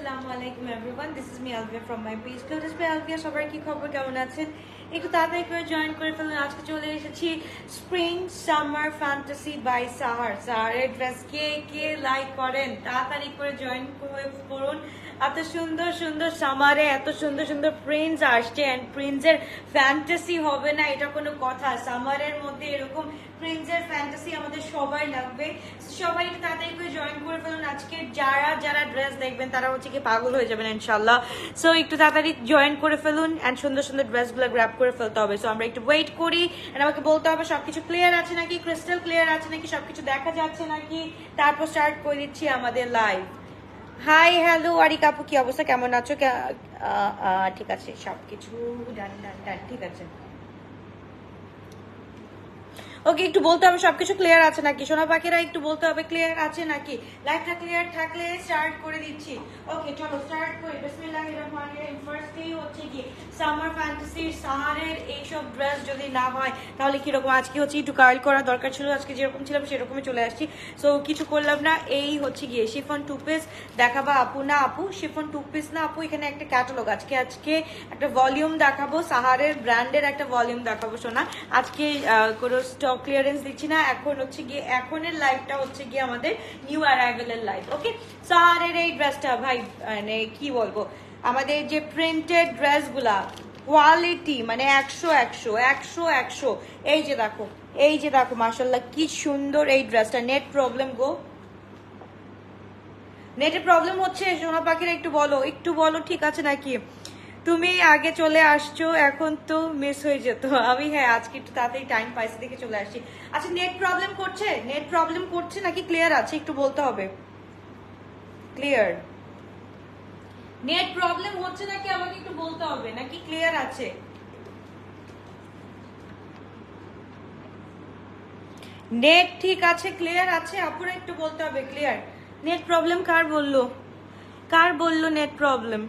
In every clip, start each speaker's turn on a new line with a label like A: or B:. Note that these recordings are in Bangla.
A: আসসালামু আলাইকুম everyone, this is me Alvia from my page clothes by Alvia. সবার কি খবর, কেমন আছেন? একটু তাড়াতাড়ি করে জয়েন করে ফেলুন। আজকে চলে এসেছি স্প্রিং সামার ফ্যান্টাসি বাই সাহার। সাহারের ড্রেস কে কে লাইক করেন তাড়াতাড়ি করে জয়েন করুন। এত সুন্দর সুন্দর সামারে এত সুন্দর সুন্দর প্রিন্টস আসছে, অ্যান্ড প্রিন্টসের ফ্যান্টাসি হবে না এটা কোনো কথা। সামারের মধ্যে এরকম প্রিন্টসের ফ্যান্টাসি আমাদের সবাই লাগবে। সবাই একটু তাড়াতাড়ি করে জয়েন করে ফেলুন। আজকে যারা যারা ড্রেস দেখবেন তারা হচ্ছে কি পাগল হয়ে যাবেন ইনশাল্লাহ। সো একটু তাড়াতাড়ি জয়েন করে ফেলুন, অ্যান্ড সুন্দর সুন্দর ড্রেসগুলো গ্র্যাব করে ফেলতে হবে। সো আমরা একটু ওয়েট করি, অ্যান্ড আমাকে বলতে হবে সবকিছু ক্লিয়ার আছে নাকি, ক্রিস্টাল ক্লিয়ার আছে নাকি, সবকিছু দেখা যাচ্ছে নাকি, তারপর স্টার্ট করে দিচ্ছি আমাদের লাইভ। হাই হ্যালো আরিকা আপু, কি অবস্থা, কেমন আছো? ঠিক আছে, সবকিছু ডান ডান ডান, ঠিক আছে। ওকে, একটু বলতে হবে সবকিছু ক্লিয়ার আছে নাকি, সোনা পাখিরা একটু বলতে হবে ক্লিয়ার আছে নাকি। লাইভটা ক্লিয়ার থাকলে স্টার্ট করে দিচ্ছি। ওকে চলো স্টার্ট করি। বিসমিল্লাহির রহমানির রহিম। ফার্স্টেই হচ্ছে কি সামার ফ্যান্টাসির সাহারের এইসব ড্রেস যদি না হয় তাহলে কিরকম। আজকে হচ্ছে একটু কার্ল করা দরকার ছিল, আজকে যেরকম ছিলাম সেরকমই চলে আসছি। সো কিছু করলাম না। এই হচ্ছে গিয়ে শিফন টু পিস দেখাবা আপু। না আপু, শিফন টু পিস না আপু, এখানে একটা ক্যাটালগ। আজকে একটা ভলিউম দেখাবো, সাহারের ব্র্যান্ডের একটা ভলিউম দেখাবো সোনা। আজকে কোনো স্টক ক্লিয়ারেন্স দিচ্ছি না। এখন হচ্ছে গিয়ে এখনের লাইভটা হচ্ছে গিয়ে আমাদের নিউ অ্যারাইভেলের লাইভ। ওকে, সাহারের এই ড্রেসটা ভাই মানে কি বলবো, আমাদের যে প্রিন্টেড ড্রেসগুলা কোয়ালিটি মানে 100 এই যে দেখো, এই যে দেখো মাশাআল্লাহ কি সুন্দর এই ড্রেসটা। নেট প্রবলেম গো, নেটের প্রবলেম হচ্ছে সোনা পাখিরা, একটু বলো ঠিক আছে নাকি। তুমি আগে চলে আসছো, এখন তো মিস হয়ে যেত। আমি হ্যাঁ আজকে একটু তাড়াতাড়ি টাইম পাইছি দেখে চলে আসছি। আচ্ছা, নেট প্রবলেম করছে নাকি ক্লিয়ার আছে একটু বলতে হবে। ক্লিয়ার, নেট প্রবলেম হচ্ছে নাকি আমাকে একটু বলতে হবে, নাকি ক্লিয়ার আছে। নেট ঠিক আছে, ক্লিয়ার আছে আপুরা, একটু বলতে হবে ক্লিয়ার। নেট প্রবলেম কার বললো নেট প্রবলেম?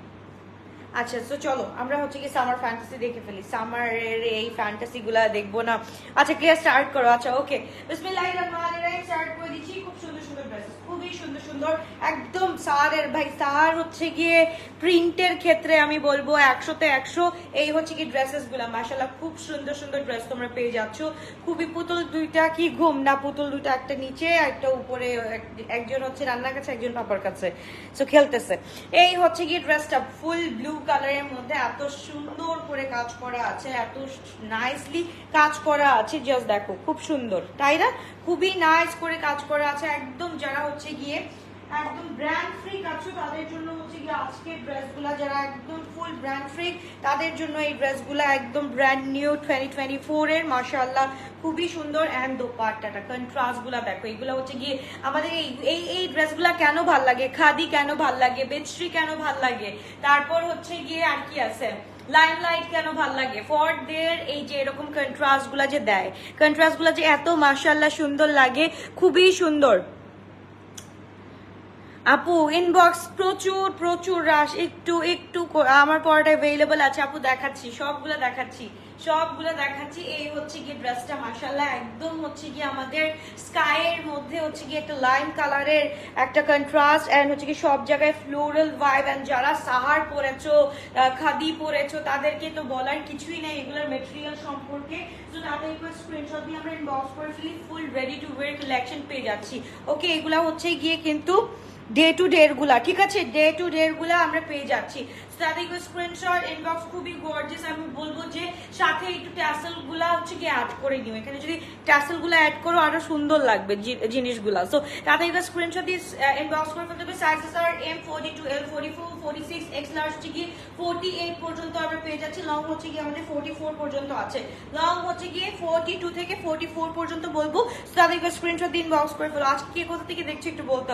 A: আচ্ছা তো চলো আমরা হচ্ছে কি সামার ফ্যান্টাসি দেখে ফেলি। সামারের এই ফ্যান্টাসি গুলা দেখবো না। আচ্ছা ক্লিয়ার, স্টার্ট করো। আচ্ছা ওকে, বিসমিল্লাহির রহমানির রহিম, স্টার্ট করে দিচ্ছি। খুব সুন্দর সুন্দর ড্রেস, খুবই সুন্দর সুন্দর একদম সাহারের। ভাই সাহার হচ্ছে গিয়ে প্রিন্টের ক্ষেত্রে আমি বলবো 100-তে 100। এই হচ্ছে কি ড্রেসেস গুলা মাশাআল্লাহ খুব সুন্দর সুন্দর ড্রেস তোমরা পেয়ে যাচ্ছ। খুবই পুতুল দুইটা, কি ঘুম না পুতুল দুইটা, একটা নিচে একটা উপরে, একজন হচ্ছে রান্নার কাছে একজন পাপার কাছে, সো খেলতেছে। এই হচ্ছে গিয়ে ড্রেসটা ফুল ব্লু কালারের মধ্যে এত সুন্দর করে কাজ করা আছে, এত নাইসলি কাজ করা আছে। জাস্ট দেখো খুব সুন্দর, তাই না? খুবই নাইস করে কাজ করা আছে একদম। যারা হচ্ছে গিয়ে একদম ব্র্যান্ড ফ্রিক আছো তাদের জন্য হচ্ছে গিয়ে আজকের ড্রেসগুলা, যারা একদম ফুল ব্র্যান্ড ফ্রিক তাদের জন্য এই ড্রেসগুলা একদম ব্র্যান্ড নিউ 2024 এর মাশাআল্লাহ খুবই সুন্দর। অ্যান্ড দোপাট্টাটা কন্ট্রাস্ট গুলা দেখো, এগুলো হচ্ছে গিয়ে আমাদের এই ড্রেসগুলা কেন ভাল লাগে, খাদি কেন ভাল লাগে, বেডশ্রি কেন ভাল লাগে, তারপর হচ্ছে গিয়ে আর কি আছে, লাইট কেন ভাল লাগে, ফরদের এই যে এরকম কন্ট্রাস্ট গুলা যে দেয়, কন্ট্রাস্ট গুলা যে এত মাশাআল্লাহ সুন্দর লাগে, খুবই সুন্দর। আপু ইনবক্স প্রচুর প্রচুর রাশ, একটু আমার পরটা অ্যাভেলেবল আছে আপু, দেখাচ্ছি সবগুলো দেখাচ্ছি। এই হচ্ছে গিয়ে ড্রেসটা মাশাআল্লাহ একদম হচ্ছে গিয়ে আমাদের স্কাইয়ের মধ্যে হচ্ছে গিয়ে একটা লাইম কালারের একটা কন্ট্রাস্ট, এন্ড হচ্ছে গিয়ে সব জায়গায় ফ্লোরাল ভাইব। এন্ড যারা সাহার পরেছো, খাদি পরেছো, তাদেরকে তো বলার কিছুই নেই এগুলোর মেটেরিয়াল সম্পর্কে। তো তাদের স্ক্রিনশট দিয়ে আমরা ইনবক্স করে ফেলি, full ready to wear collection পেয়ে যাচ্ছি। ওকে, এগুলা হচ্ছে গিয়ে কিন্তু ডে টু ডে গুলা, ঠিক আছে, ডে টু ডে গুলা আমরা পেয়ে যাচ্ছি। তাদের স্ক্রিনশট ইনবক্স খুবই গর্জিয়াস। আমি বলবো যে সাথে একটু ট্যাসেল গুলা হচ্ছে গিয়ে অ্যাড করে দিও, এখানে যদি ট্যাসেল গুলা অ্যাড করো আরো সুন্দর লাগবে জিনিসগুলা। সো তাদের স্ক্রিনশট দিয়ে ইনবক্স করে ফেলতে হবে। সাইজেস আর M42, L44, 46, এক্স লার্জ হচ্ছে গিয়ে 48 পর্যন্ত আমরা পেয়ে যাচ্ছি। লং হচ্ছে গিয়ে আমাদের 44 পর্যন্ত আছে, লং হচ্ছে গিয়ে 42 থেকে 44 পর্যন্ত বলবো। তাদের স্ক্রিনশট দিয়ে ইনবক্স করে ফেলো। আজকে কে কোথা থেকে দেখছো একটু বলতে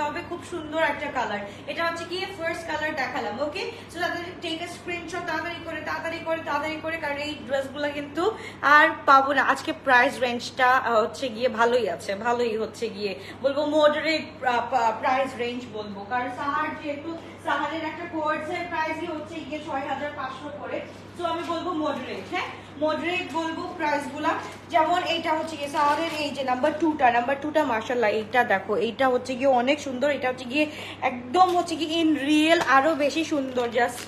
A: হবে, খুব সুন্দর একটা কালার, এটা হচ্ছে কি ফার্স্ট কালার দেখালাম। ওকে, সো তাদের টেক আ স্ক্রিনশট তাড়াতাড়ি করে, কারণ এই ড্রেসগুলো কিন্তু আর পাবো না। আজকে প্রাইস রেঞ্জটা হচ্ছে গিয়ে ভালোই আছে, ভালোই হচ্ছে গিয়ে বলবো মডারেট প্রাইস রেঞ্জ বলবো, কারণ সাহার যেহেতু সাহারের একটা কোর্সের প্রাইসই হচ্ছে গিয়ে 6500 করে। তো আমি বলবো মডারেট, হ্যাঁ মডারেট বলবো প্রাইসগুলা। যেমন এইটা হচ্ছে গিয়ে সাওয়ারের এই যে নাম্বার টুটা মাশাআল্লাহ, এইটা দেখো, এইটা হচ্ছে গিয়ে অনেক সুন্দর। এটা হচ্ছে গিয়ে একদম হচ্ছে কি ইন রিয়েল আরো বেশি সুন্দর। Just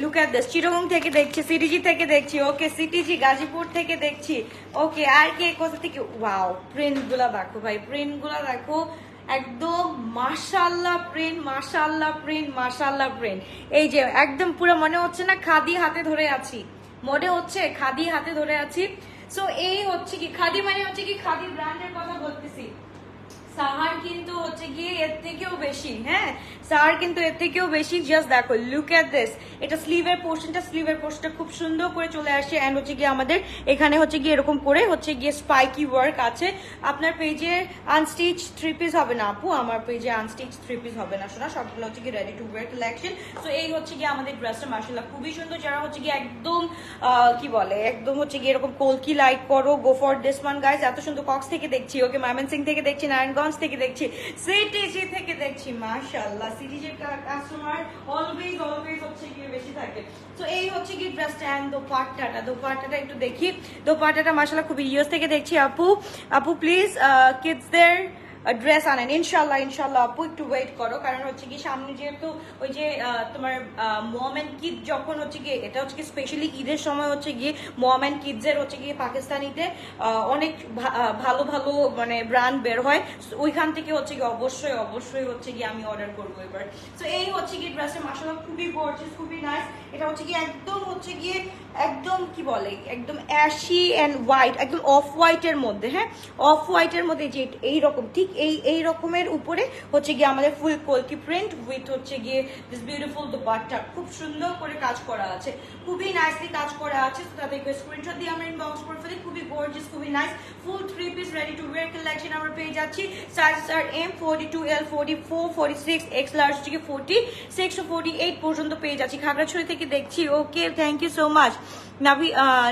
A: look at this. Chittagong থেকে দেখছি, সিটিজি থেকে দেখছি, ওকে সিটিজি গাজীপুর থেকে দেখছি, ওকে আর কে কোথা থেকে। ওয়াও, প্রিন্টগুলা দেখো ভাই, প্রিন্টগুলা দেখো, একদম মাশাআল্লাহ প্রিন্ট, মাশাআল্লাহ প্রিন্ট, মাশাআল্লাহ প্রিন্ট। এই যে একদম পুরো মনে হচ্ছে না খাদি হাতে ধরে আছি, মনে হচ্ছে খাদি হাতে ধরে আছি। সো এই হচ্ছে কি খাদি মানে হচ্ছে কি খাদি ব্র্যান্ডের কথা বলতেছি। সাহার কিন্তু হচ্ছে গিয়ে এর থেকেও বেশি, হ্যাঁ সাহার কিন্তু এর থেকেও বেশি। জাস্ট দেখো, লুক এট দিস। এটা স্লিভের পোর্শনটা খুব সুন্দর করে চলে আসে। এন্ড হচ্ছে গিয়ে আমাদের এখানে হচ্ছে গিয়ে এরকম করে হচ্ছে গিয়ে স্পাইকি ওয়ার্ক আছে। আপনার পেজে আনস্টিচ 3 পিস হবে না আপু, আমার পেজে আনস্টিচ 3 পিস হবে না শোনা, সবগুলো হচ্ছে গিয়ে রেডি টু ওয়্যার কালেকশন। তো এই হচ্ছে গিয়ে আমাদের ড্রেসটা মাশাআল্লাহ খুবই সুন্দর। যারা হচ্ছে গিয়ে একদম কি বলে, একদম হচ্ছে গিয়ে এরকম কলকি লাইক করো, go for this one guys. এত সুন্দর কক্স থেকে দেখছি, ওকে ময়মনসিং থেকে দেখছি, নারায়ণগঞ্জ থেকে দেখছি, সিটিজি থেকে দেখছি। মাশাআল্লাহ, সিটিজির কাস্টমার অলওয়েজ হচ্ছে গিয়ে বেশি থাকে। তো এই হচ্ছে গিয়ে ড্রেসটা। এন্ড দোপাট্টাটা একটু দেখি। দোপাট্টাটা মাশাআল্লাহ খুবই ইউএস থেকে দেখছি। আপু প্লিজ কিডসদের ড্রেস আনেন ইনশাল্লাহ আপু, একটু ওয়েট করো, কারণ হচ্ছে কি সামনে যেহেতু ওই যে তোমার মম অ্যান্ড কিড যখন হচ্ছে গিয়ে, এটা হচ্ছে কি স্পেশালি ঈদের সময় হচ্ছে গিয়ে মম অ্যান্ড কিডসের হচ্ছে গিয়ে পাকিস্তানিতে অনেক ভালো ভালো মানে ব্র্যান্ড বের হয়, ওইখান থেকে হচ্ছে গিয়ে অবশ্যই হচ্ছে গিয়ে আমি অর্ডার করবো এবার। তো এই হচ্ছে গিয়ে ড্রেসের মাশাআল্লাহ খুবই গর্জিয়াস, খুবই নাইস। এটা হচ্ছে গিয়ে একদম হচ্ছে গিয়ে একদম কি বলে, একদম অ্যাশি অ্যান্ড হোয়াইট, একদম অফ হোয়াইটের মধ্যে, হ্যাঁ অফ হোয়াইটের মধ্যে যে এইরকম ঠিক এই রকমের উপরে হচ্ছে গিয়ে আমাদের ফুল কলকি প্রিন্ট উইথ হচ্ছে গিয়ে দিস বিউটিফুল দোপাট্টা, খুব সুন্দর করে কাজ করা আছে, খুবই নাইসলি কাজ করা আছে। তাদের স্ক্রিনশট দিয়ে আমরা ইনবক্স করে ফেলি। খুবই গর্জিয়াস, খুবই nice, full 3 piece ready to wear collection আমরা পেয়ে যাচ্ছি। Sizes are M 42, L 44, 46, X large থেকে 46 ও 48 পর্যন্ত পেয়ে যাচ্ছি। খাগড়াছড়ি থেকে দেখছি, okay thank you so much.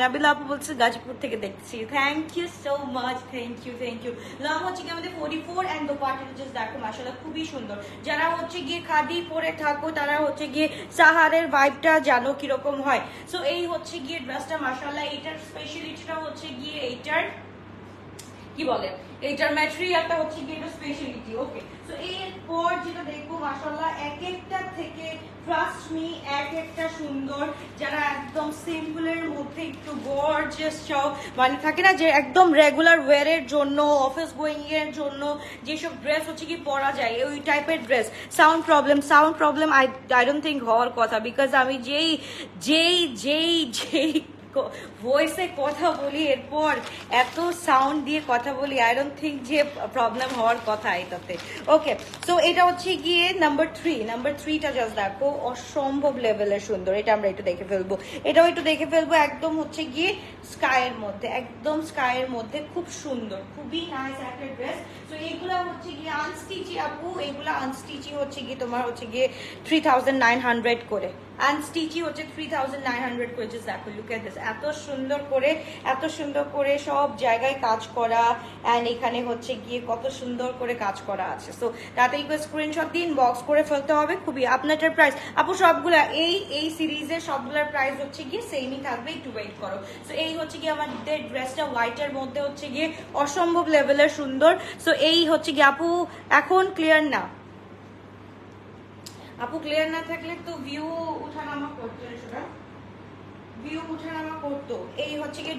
A: Nabila আপু বলছে গাজীপুর থেকে দেখছি, thank you so much, thank you. Long হচ্ছে কি আমাদের 44 এন্ড দোপাট্টা জাস্ট দেখো মাশাআল্লাহ খুবই সুন্দর। যারা হচ্ছে গিয়ে খাদি পরে থাকো তারা হচ্ছে গিয়ে সাহারের ভাইবটা জানো কিরকম হয়। সো এই হচ্ছে গিয়ে ড্রেসটা মাশাআল্লাহ। এইটার স্পেশালিটিটা হচ্ছে গিয়ে এইটার কি বলে, এইটার ম্যাটেরিয়ালটা হচ্ছে গিয়ে এটা স্পেশালিটি। ওকে, সো এরপর যেটা দেখবো মাশাআল্লাহ এক একটা থেকে ট্রাস্ট মি এক একটা সুন্দর। যারা একদম সিম্পলের মধ্যে একটু গর্জিয়াস চাও, মানে থাকে না যে একদম রেগুলার ওয়্যারের জন্য, অফিস গোয়িং এর জন্য যেসব ড্রেস হচ্ছে কি পরা যায় ওই টাইপের dress. Sound problem I don't think হওয়ার কথা, বিকজ আমি যেই ভয়েসে কথা বলি, এরপর এত সাউন্ড দিয়ে কথা বলি, আই ডোন্ট থিঙ্ক যে প্রবলেম হওয়ার কথা এটাতে। ওকে, সো এটা হচ্ছে গিয়ে নাম্বার 3টা জাস্ট দেখো, অসম্ভব লেভেলের সুন্দর। এটা আমরা একটু দেখে ফেলবো, এটাও একটু দেখে ফেলবো। একদম হচ্ছে গিয়ে স্কাইয়ের মধ্যে, একদম স্কাইয়ের মধ্যে, খুব সুন্দর, খুবই নাইস একটা ড্রেস। তো এইগুলা হচ্ছে গিয়ে আনস্টিচি আপু, এইগুলা আনস্টিচি হচ্ছে গিয়ে তোমার হচ্ছে গিয়ে 3900 করে, আনস্টিচি হচ্ছে 3900 করে। জাস্ট দেখো, লুক এট দিস, এত সুন্দর করে সব জায়গায় কাজ করা। অ্যান্ড এখানে হচ্ছে গিয়ে কত সুন্দর করে কাজ করা আছে। সো তাতে স্ক্রিনশট দিন, বক্স করে ফেলতে হবে। খুবই আপনাদের প্রাইস আপু সবগুলা এই সিরিজের সবগুলার প্রাইস হচ্ছে গিয়ে সেমই থাকবে, একটু ওয়েট করো। সো এই হচ্ছে গিয়ে আমাদের ড্রেসটা হোয়াইটের মধ্যে হচ্ছে গিয়ে অসম্ভব লেভেলের সুন্দর। সো এই হচ্ছে গিয়ে আপু এখন ক্লিয়ার না, আপু ক্লিয়ার না থাকলে তো ভিউ উঠানামা করতো, এই হচ্ছে কি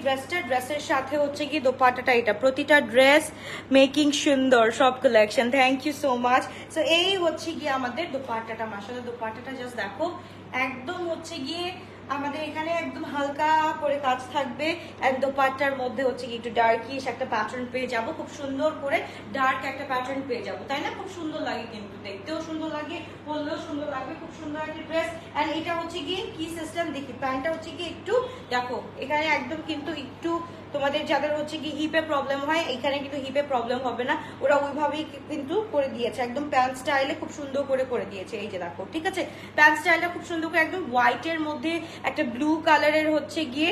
A: ড্রেসের সাথে হচ্ছে কি দোপাট্টাটা। এটা প্রতিটা ড্রেস মেকিং সুন্দর, সব collection, thank you so much. So এই হচ্ছে গিয়ে আমাদের দোপাট্টাটা, মাশাআল্লাহ দোপাট্টাটা জাস্ট দেখো, একদম হচ্ছে গিয়ে আমাদের এখানে একদম হালকা করে কাজ থাকবে। এন্ড দোপাট্টার মধ্যে হচ্ছে কি একটু ডার্কিশ একটা প্যাটার্ন পেয়ে যাবো, খুব সুন্দর করে ডার্ক একটা প্যাটার্ন পেয়ে যাবো, তাই না? খুব সুন্দর লাগে, কিন্তু দেখতেও সুন্দর লাগে, পরলেও সুন্দর লাগবে, খুব সুন্দর একটা ড্রেস। এন্ড এটা হচ্ছে গিয়ে কি সিস্টেম দেখি, প্যান্টটা হচ্ছে কি একটু দেখো এখানে একদম কিন্তু একটু তোমাদের যাদের হচ্ছে কি হিপে প্রবলেম হয়, এখানে কিন্তু হিপে প্রবলেম হবে না, ওরা ওইভাবেই কিন্তু করে দিয়েছে, একদম প্যান্ট স্টাইলে খুব সুন্দর করে দিয়েছে। এই যে দেখো, ঠিক আছে, প্যান্ট স্টাইলটা খুব সুন্দর করে একদম হোয়াইটের মধ্যে একটা ব্লু কালারের হচ্ছে গিয়ে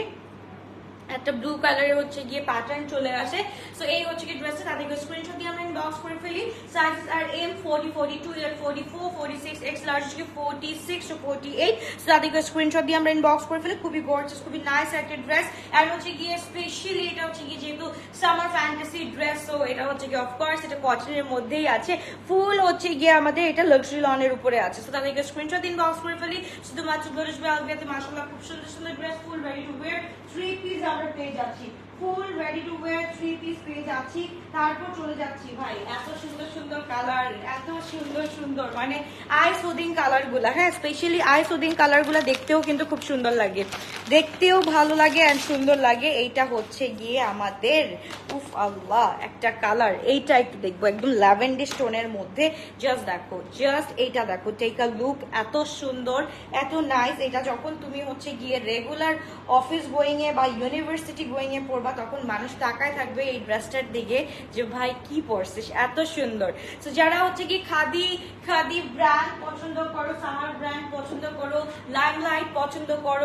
A: একটা ব্লু কালারের হচ্ছে গিয়ে প্যাটার্ন চলে আসে। সো এই হচ্ছে কি ড্রেসটা, তাদেরকে স্ক্রিনশট দিয়ে আমরা ইনবক্স করে ফেলি। Sizes are M 40, 42, 44, 46, X large হচ্ছে 46 to 48। সো তাদেরকে স্ক্রিনশট দিয়ে আমরা ইনবক্স করে ফেলি। খুবই গর্জিয়াস, খুবই নাইস একটা ড্রেস। আর হচ্ছে গিয়ে স্পেশালি এটা হচ্ছে গিয়ে যেহেতু সামার ফ্যান্টাসি ড্রেস, সো এটা হচ্ছে গিয়ে অফকোর্স এটা কটনের মধ্যেই আছে, ফুল হচ্ছে গিয়ে আমাদের এটা লাক্সারি লনের উপরে আছে। সো তাদেরকে স্ক্রিনশট ইনবক্স করে ফেলি। শুধুমাত্র বলবে আলবিয়াতে মাশাআল্লাহ খুব সুন্দর সুন্দর dress, full ready to wire 3 piece আমরা পেয়ে যাচ্ছি, full ready to wire 3 piece পেয়ে যাচ্ছি। তারপর চলে যাচ্ছি ভাই, এত সুন্দর সুন্দর কালার, এত সুন্দর সুন্দর মানে আই সুদিং কালার গুলা। হ্যাঁ, স্পেশালি আই সুদিং কালার গুলা দেখতেও কিন্তু খুব সুন্দর লাগে, দেখতেও ভালো লাগে এন্ড সুন্দর লাগে। এইটা হচ্ছে গিয়ে আমাদের উফ আল্লাহ একটা কালার, এইটা একটু দেখবো একদম ল্যাভেন্ডার স্টোনের মধ্যে। জাস্ট দেখো, জাস্ট এইটা দেখো, টেক আ লুক, এত সুন্দর, এত নাইস। এটা যখন তুমি হচ্ছে গিয়ে রেগুলার অফিস গোয়িং এ বা ইউনিভার্সিটি গোয়িং এ পড়বা, তখন মানুষ তাকায় থাকবে এই ড্রেসটার দিকে যে ভাই কি পরছিস, এত সুন্দর। তো যারা হচ্ছে কি খাদি খাদি ব্র্যান্ড পছন্দ করো, সামার ব্র্যান্ড পছন্দ করো, লাইমলাইট পছন্দ করো,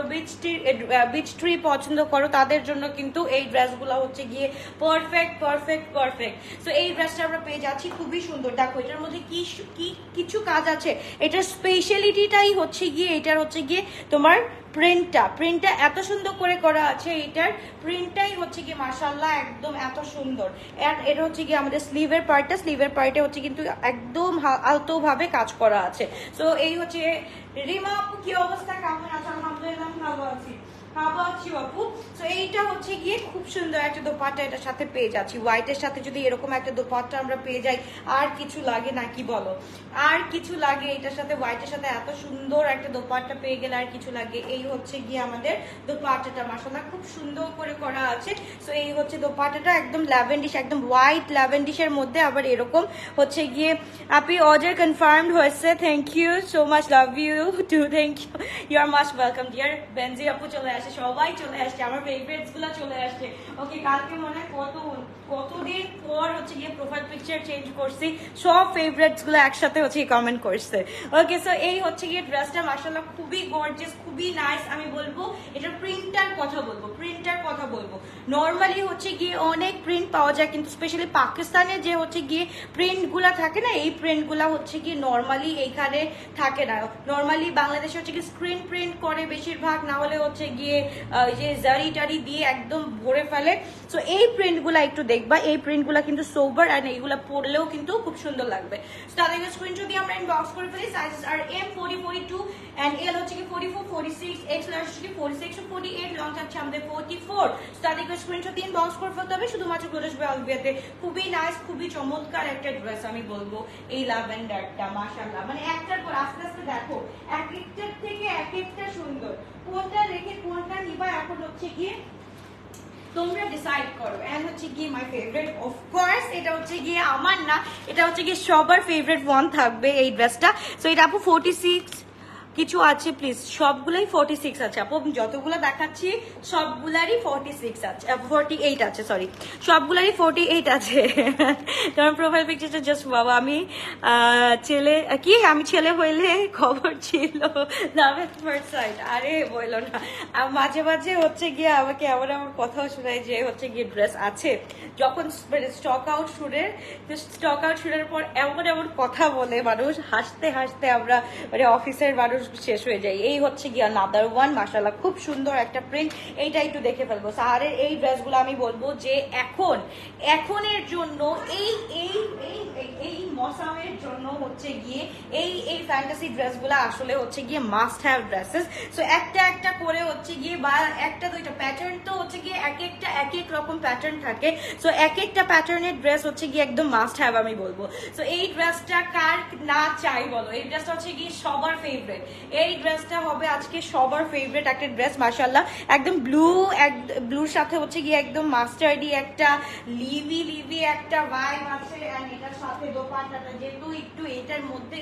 A: বিচ ট্রি পছন্দ করো, তাদের জন্য কিন্তু এই ড্রেসগুলো হচ্ছে গিয়ে পারফেক্ট পারফেক্ট পারফেক্ট। তো এই ড্রেসটা আমরা পেয়ে যাচ্ছি, খুবই সুন্দর। দেখো এটার মধ্যে কি কি কিছু কাজ আছে, এটার স্পেশালিটিটাই হচ্ছে গিয়ে এটার হচ্ছে গিয়ে তোমার প্রিন্টটা এত সুন্দর করে করা আছে, এটার প্রিন্টটাই হচ্ছে কি মাশাআল্লাহ একদম এত সুন্দর। এন্ড এটা হচ্ছে কি আমাদের স্লিভের পার্টে হচ্ছে কিন্তু একদম আলতো ভাবে কাজ করা আছে। সো এই হচ্ছে রিমা আপু, কি অবস্থা, কেমন আছো? আলহামদুলিল্লাহ ভালো আছি। আপু তো এইটা হচ্ছে গিয়ে খুব সুন্দর একটা দোপাট্টা এটার সাথে পেয়ে যাচ্ছি। হোয়াইটের সাথে যদি এরকম একটা দোপাট্টা আমরা পেয়ে যাই, আর কিছু লাগে না, কি বলো? আর কিছু লাগে এটার সাথে, হোয়াইটের সাথে এত সুন্দর একটা দোপাট্টা পেয়ে গেলে আর কিছু লাগে? এই হচ্ছে গিয়ে আমাদের দোপাট্টাটা মাশাআল্লাহ খুব সুন্দর করে করা আছে। সো এই হচ্ছে দোপাট্টাটা, একদম ল্যাভেন্ডিশ, একদম হোয়াইট ল্যাভেন্ডিশের মধ্যে আবার এরকম হচ্ছে গিয়ে। আপনি অর্ডার কনফার্মড হয়েছে, thank you so much, love you too, thank you, you are must welcome dear. Benji আপু চলে আসে, সবাই চলে আসছে, আমার ফেভারিটস গুলো চলে আসছে। ওকে, কালকে মনে হয় কতদিন পর হচ্ছে গিয়ে প্রোফাইল পিকচার চেঞ্জ করছি, সব ফেভারিটস গুলো একসাথে হচ্ছে কমেন্ট করছে। ওকে, সো এই হচ্ছে গিয়ে ড্রেসটা মাশাআল্লাহ খুবই গর্জিয়াস, খুবই নাইস। আমি বলবো এটার প্রিন্টার কথা বলবো। নর্মালি হচ্ছে গিয়ে অনেক প্রিন্ট পাওয়া যায়, কিন্তু স্পেশালি পাকিস্তানে যে হচ্ছে গিয়ে প্রিন্ট গুলা থাকে না, এই প্রিন্ট গুলা হচ্ছে গিয়ে নর্মালি এইখানে থাকে না। নর্মালি বাংলাদেশে হচ্ছে গিয়ে স্ক্রিন প্রিন্ট করে বেশিরভাগ, না হলে হচ্ছে গিয়ে যে জারি টারি দিয়ে একদম ভরে ফেলে। সো এই প্রিন্টগুলা একটু দেখবা, এই প্রিন্টগুলা কিন্তু সোবার এন্ড এইগুলা পরলেও কিন্তু খুব সুন্দর লাগবে। সো তাদেরকে স্ক্রিনশট দিয়ে আমরা ইনবক্স করে ফেলি। সাইজেস আর এম 40, 42 এন্ড এল হচ্ছে কি 44, 46, এক্স লার্জ হচ্ছে কি 46 to 48, লং থাকছে আমাদের 44। সো তাদেরকে স্ক্রিনশট দিয়ে ইনবক্স করে ফেলতে হবে শুধুমাত্র গোলশ আলবিয়াতে। খুবই নাইস, খুবই চমৎকার একটা ড্রেস আমি বলবো। এই ল্যাভেন্ডারটা মাশাআল্লাহ মানে একটার পর আস্তে আস্তে দেখো এক একটার থেকে এক একটা সুন্দর, কোনটা রেখে কোনটা নিবা এখন হচ্ছে গিয়ে তোমরা ডিসাইড করো। এন্ড হচ্ছে গিয়ে মাই ফেভারিট, অফ কোর্স এটা হচ্ছে গিয়ে আমার না, এটা হচ্ছে গিয়ে সবার ফেভারিট ওয়ান থাকবে এই ড্রেসটা। সো এটা আপু 46 কিছু আছে প্লিজ, সবগুলাই 46 আছে আপু, যতগুলো দেখাচ্ছি সবগুলারই 46 আছে, 48 আছে, সরি সবগুলারই 48 আছে। তোমার প্রোফাইল পিকচারটা জাস্ট বাবা, আমি ছেলে হইলে খবর ছিল, লাভ এট ফার্স্ট সাইট। আরে বললো না, মাঝে মাঝে হচ্ছে গিয়ে আমাকে এমন আমার কথাও শোনায় যে হচ্ছে গিয়ে ড্রেস আছে, যখন স্টক আউট শুটের পর এমন কথা বলে মানুষ, হাসতে হাসতে আমরা মানে অফিসের মানুষ শেষ হয়ে যায়। এই হচ্ছে গিয়া নাদার ওয়ান, মাশাআল্লাহ খুব সুন্দর একটা প্রিন্ট, এইটা একটু দেখে ফেলবো। সাহারের এই ড্রেসগুলো আমি বলবো যে এখনের জন্য এই মৌসুমের জন্য হচ্ছে গিয়ে এই ফ্যান্টাসি ড্রেসগুলো আসলে হচ্ছে গিয়ে মাস্ট হ্যাভ ড্রেসেস। সো একটা করে হচ্ছে গিয়ে বা একটা দুইটা প্যাটার্ন তো হচ্ছে গিয়ে এক এক রকম প্যাটার্ন থাকে। সো এক একটা প্যাটার্নের ড্রেস হচ্ছে গিয়ে একদম মাস্ট হ্যাভ আমি বলবো। সো এই ড্রেসটা কার না চাই বলো, এই ড্রেসটা হচ্ছে গিয়ে সবার ফেভারিট। এই ড্রেসটা হবে আজকে সবার ফেভারিট একটা ড্রেস মাশাআল্লাহ, একদম ব্লুর সাথে হচ্ছে গিয়ে একদম মাস্টার্ডি একটা লিভি একটা ভাইব আছে। এন্ড এটার সাথে দোপাট্টাটা যেহেতু একটু এটার মধ্যে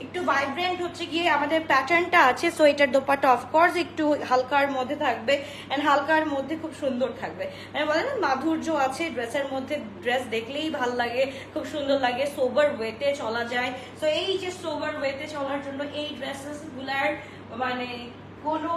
A: একটু ভাইব্রেন্ট হচ্ছে গিয়ে আমাদের প্যাটার্নটা আছে, সো এটার দোপাট্টা অফকোর্স একটু হালকার মধ্যে থাকবে এন্ড হালকার মধ্যে খুব সুন্দর থাকবে, মানে বলে না মাধুর্য আছে ড্রেসের মধ্যে। ড্রেস দেখলেই ভাল লাগে, খুব সুন্দর লাগে, সোবার ওয়েতে চলা যায়। সো এই যে সোবার ওয়েতে চলার জন্য এই ড্রেসেস গুলার মানে কোনো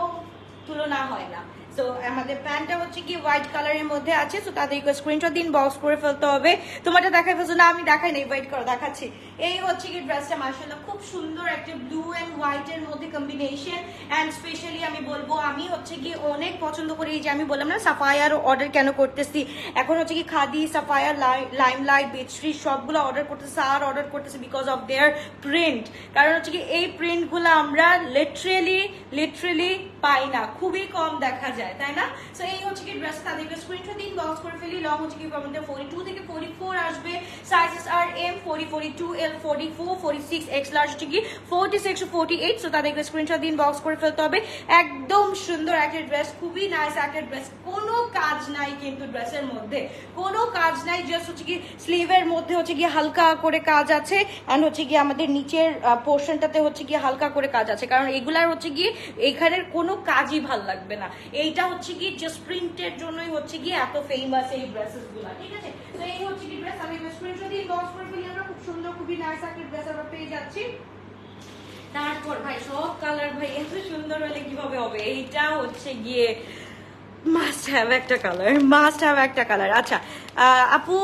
A: তুলনা হয় না। সো আমাদের প্যান্টটা হচ্ছে কি হোয়াইট কালারের মধ্যে আছে। সো তাদেরকে স্ক্রিনশট দিন, বক্স করে ফেলতে হবে। তোমারটা দেখাই ফেলছো না? আমি দেখাই নাই, ওয়েট করো দেখাচ্ছি। এই হচ্ছে কি ড্রেসটা, মাশাআল্লাহ খুব সুন্দর একটা ব্লু এন্ড হোয়াইট এর মধ্যে কম্বিনেশন। এন্ড স্পেশালি আমি বলবো, আমি হচ্ছে কি অনেক পছন্দ করি, এই যে আমি বললাম না সাফায়ার অর্ডার কেন করতেছি, এখন হচ্ছে কি খাদি, সাফায়ার, লাইমলাইট, বিচট্রি সবগুলো অর্ডার করতেছে। আর অর্ডার করতেছে বিকজ অফ দেয়ার প্রিন্ট। কারণ হচ্ছে কি এই প্রিন্টগুলো আমরা লিটারেলি পাই না, খুবই কম দেখা যায়, তাই না? সো এই হচ্ছে কি ড্রেস, তাদেরকে স্ক্রিনশট দিন, বক্স করে ফেলি। লং হচ্ছে কি আমাদের 42 থেকে 44 আসবে, sizes are M 40, 42, L 44, 46, X large হচ্ছে কি 46 to 48। সো তাদেরকে স্ক্রিনশট দিন, বক্স করে ফেলতে হবে। একদম সুন্দর একটা ড্রেস, খুবই নাইস একটা ড্রেস, কোনো কাজ নাই কিন্তু ড্রেসের মধ্যে, কোনো কাজ নাই, জাস্ট হচ্ছে কি স্লিভের মধ্যে হচ্ছে কি হালকা করে কাজ আছে, এন্ড হচ্ছে কি আমাদের নিচের পোর্শনটাতে হচ্ছে কি হালকা করে কাজ আছে। কারণ এগুলার হচ্ছে কি এখানের কোনো কাজই ভাল লাগবে না, এইটা হচ্ছে কি জাস্ট প্রিন্টের জন্যই হচ্ছে কি এত ফেমাস এই ড্রেসেস গুলা, ঠিক আছে? তো এই হচ্ছে কি ড্রেস, আমি স্ক্রিনশট দিন, বক্স করে ফেলি। আমরা খুব সুন্দর, খুবই নাইস একটা ড্রেস আমরা পেয়ে যাচ্ছি। তারপর ভাই সব কালার ভাই এত সুন্দর হলে কিভাবে হবে, এইটা হচ্ছে গিয়ে মাস্ট হ্যাভ একটা কালার, মাস্ট হ্যাভ একটা কালার। আচ্ছা আপু,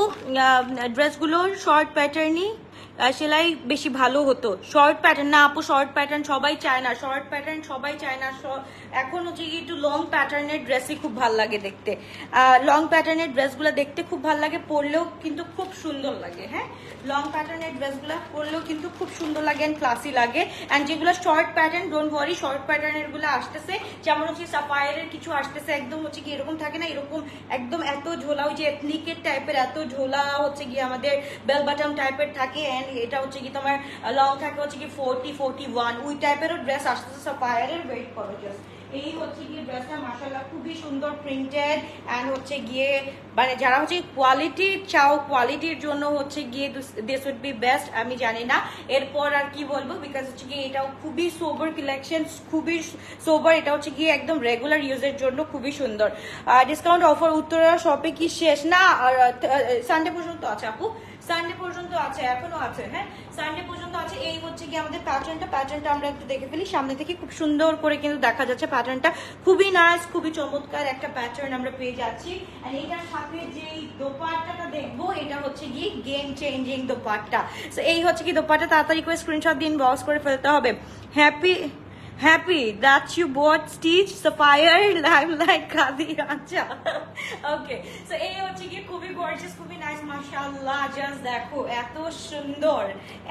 A: ড্রেসগুলো শর্ট প্যাটার্নই সেলাই বেশি ভালো হতো, শর্ট প্যাটার্ন না আপু, শর্ট প্যাটার্ন সবাই চায় না, শর্ট প্যাটার্ন সবাই চায় না। এখন হচ্ছে কি একটু লং প্যাটার্নের ড্রেসই খুব ভালো লাগে দেখতে, লং প্যাটার্নের ড্রেসগুলো দেখতে খুব ভালো লাগে, পরলেও কিন্তু খুব সুন্দর লাগে। হ্যাঁ, লং প্যাটার্নের ড্রেসগুলো পরলেও কিন্তু খুব সুন্দর লাগে অ্যান্ড ক্লাসি লাগে। অ্যান্ড যেগুলো short pattern, don't worry, short প্যাটার্নের গুলো আসতেছে, যেমন হচ্ছে সাফায়ারের কিছু আসতেছে, একদম হচ্ছে কি এরকম থাকে না, এরকম একদম এত ঝোলা, ওই যে এথনিকের টাইপের এত ঝোলা হচ্ছে কি আমাদের বেল বাটম টাইপের থাকে। অ্যান্ড এটা হচ্ছে কি তোমার লং থাকে হচ্ছে কি 40, 41, ওই টাইপেরও ড্রেস আসতেছে সাফায়ারের। ওয়েট করো জাস্ট, এই হচ্ছে গিয়ে ড্রেসটা মাশাআল্লাহ খুবই সুন্দর প্রিন্টেড, এন্ড হচ্ছে গিয়ে মানে যারা হচ্ছে কোয়ালিটি চাও, কোয়ালিটির জন্য হচ্ছে গিয়ে দিস উড বি বেস্ট। আমি জানি না এরপর আর কি বলবো, বিকজ হচ্ছে গিয়ে এটাও খুবই সোবার কালেকশন, খুবই সোবার, এটা হচ্ছে গিয়ে একদম রেগুলার ইউজের জন্য খুবই সুন্দর। ডিসকাউন্ট অফার উত্তরা শপে কি শেষ না? সানডে পর্যন্ত আছে আপু, সানডে পর্যন্ত আছে, এখনো আছে। হ্যাঁ, সানডে পর্যন্ত আছে। এই হচ্ছে কি আমাদের প্যাটার্নটা আমরা একটু দেখে ফেলি সামনে থেকে, খুব সুন্দর করে কিন্তু দেখা যাচ্ছে প্যাটার্নটা, খুবই নাইস, খুবই চমৎকার একটা প্যাটার্ন আমরা পেয়ে যাচ্ছি। আর এইটার সাথে যে দোপাট্টাটা দেখবো, এটা হচ্ছে কি গেম চেঞ্জিং দোপাট্টা। সো এই হচ্ছে কি দোপাট্টা, তাড়াতাড়ি করে স্ক্রিনশট দিন, বক্স করে ফেলতে হবে। Happy that you bought Stitch, Sapphire, Limelight, Khadi, আচ্ছা ওকে। সো এই হচ্ছে কি খুবই গর্জিয়াস, খুবই নাইস, মাশাআল্লাহ। জাস্ট দেখো এত সুন্দর,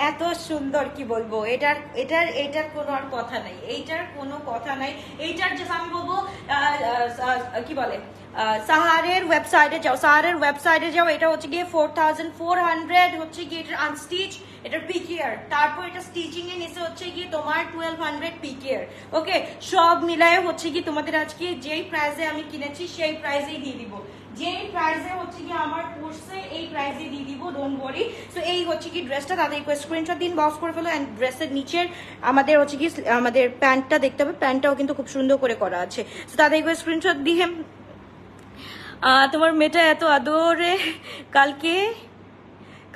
A: এত সুন্দর, কি বলবো, এটার কোনো আর কথা নাই, এইটার কোনো কথা নাই। এইটার জাস্ট আমি বলবো কি বলে, সাহারের ওয়েবসাইটে যাও, এটা হচ্ছে গিয়ে 4400 হচ্ছে গিয়ে এটার আনস্টিচ, এটার পিকিয়ার, তারপর এটা স্টিচিং এ নিচে হচ্ছে গিয়ে তোমার 1200 পিকিয়ার। ওকে, সব মিলায়ে হচ্ছে কি তোমাদের আজকে যেই প্রাইসে আমি কিনেছি সেই প্রাইসেই দিয়ে দিব, যেই প্রাইসে হচ্ছে কি আমার পড়ছে এই প্রাইসে দিয়ে দিব, ডোন্ট ওয়ারি। সো এই হচ্ছে কি ড্রেসটা, তাদের স্ক্রিনশট দিন, বক্স করে ফেলো। এন্ড ড্রেসের নিচের আমাদের হচ্ছে কি আমাদের প্যান্টটা দেখতে হবে, প্যান্টটাও কিন্তু খুব সুন্দর করে করা আছে। সো তাদের স্ক্রিনশট দিয়ে, তোমার মেয়েটা এত আদরে,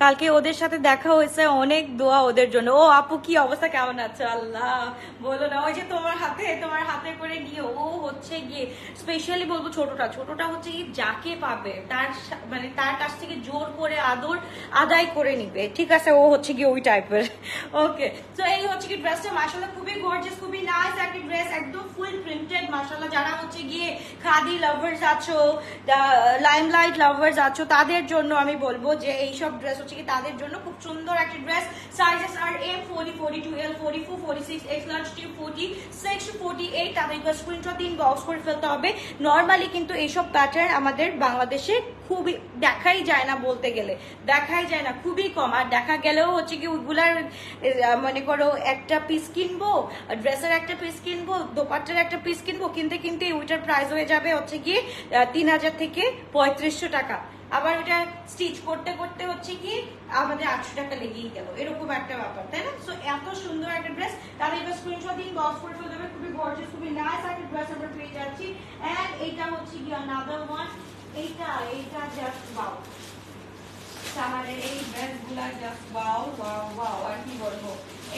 A: কালকে ওদের সাথে দেখা হয়েছে, অনেক দোয়া ওদের জন্য। ও আপু কি অবস্থা, কেমন আছো? আল্লাহ বলো না, ওই যে তোমার হাতে করে নিয়ে ও হচ্ছে গিয়ে স্পেশালি বলবো ছোটটা হচ্ছে কি যাকে পাবে তার কাছ থেকে জোর করে আদায় করে নিবে, ঠিক আছে? ও হচ্ছে গিয়ে ওই টাইপের। ওকে, তো এই হচ্ছে কি ড্রেসটা মাশাআল্লাহ খুবই গর্জিয়াস, খুবই নাইস একটা ড্রেস, একদম ফুল প্রিন্টেড মাশাআল্লাহ। যারা হচ্ছে গিয়ে খাদি লাভার্স আছো, লাইমলাইট লাভার্স আছো, তাদের জন্য আমি বলবো যে এইসব ড্রেস হচ্ছে কি তাদের জন্য খুব সুন্দর একটা dress. Sizes are M 40, 42, L 44, 46, X large টি 46 to 48। তাদের স্ক্রিনশট দিন, বক্স করে ফেলতে হবে। নর্মালি কিন্তু এইসব প্যাটার্ন আমাদের বাংলাদেশে খুবই দেখাই যায় না, বলতে গেলে দেখাই যায় না, খুবই কম। আর দেখা গেলেও হচ্ছে কি ওইগুলার মনে করো একটা পিস কিনবো, ড্রেসের একটা পিস কিনবো, দোপাট্টার একটা পিস কিনবো, কিনতে ওইটার প্রাইস হয়ে যাবে হচ্ছে কি 3000 থেকে 3500 টাকা। আবার ওটা স্টিচ করতে হচ্ছে কি আমাদের 800 টাকা লেগেই গেল, এরকম একটা ব্যাপার, তাই না? সো এত সুন্দর একটা ড্রেস, তাহলে এবার স্ক্রিনশট দিন, বক্স করে ফেলতে হবে। খুবই গর্জিয়াস, খুবই নাইস একটা ড্রেস আমরা পেয়ে যাচ্ছি। এন্ড এটা হচ্ছে কি আনাদার ওয়ান, এইটা জাস্ট ওয়াও, সাহারের এই ড্রেসগুলা জাস্ট ওয়াও ওয়াও ওয়াও, আর কি বলবো।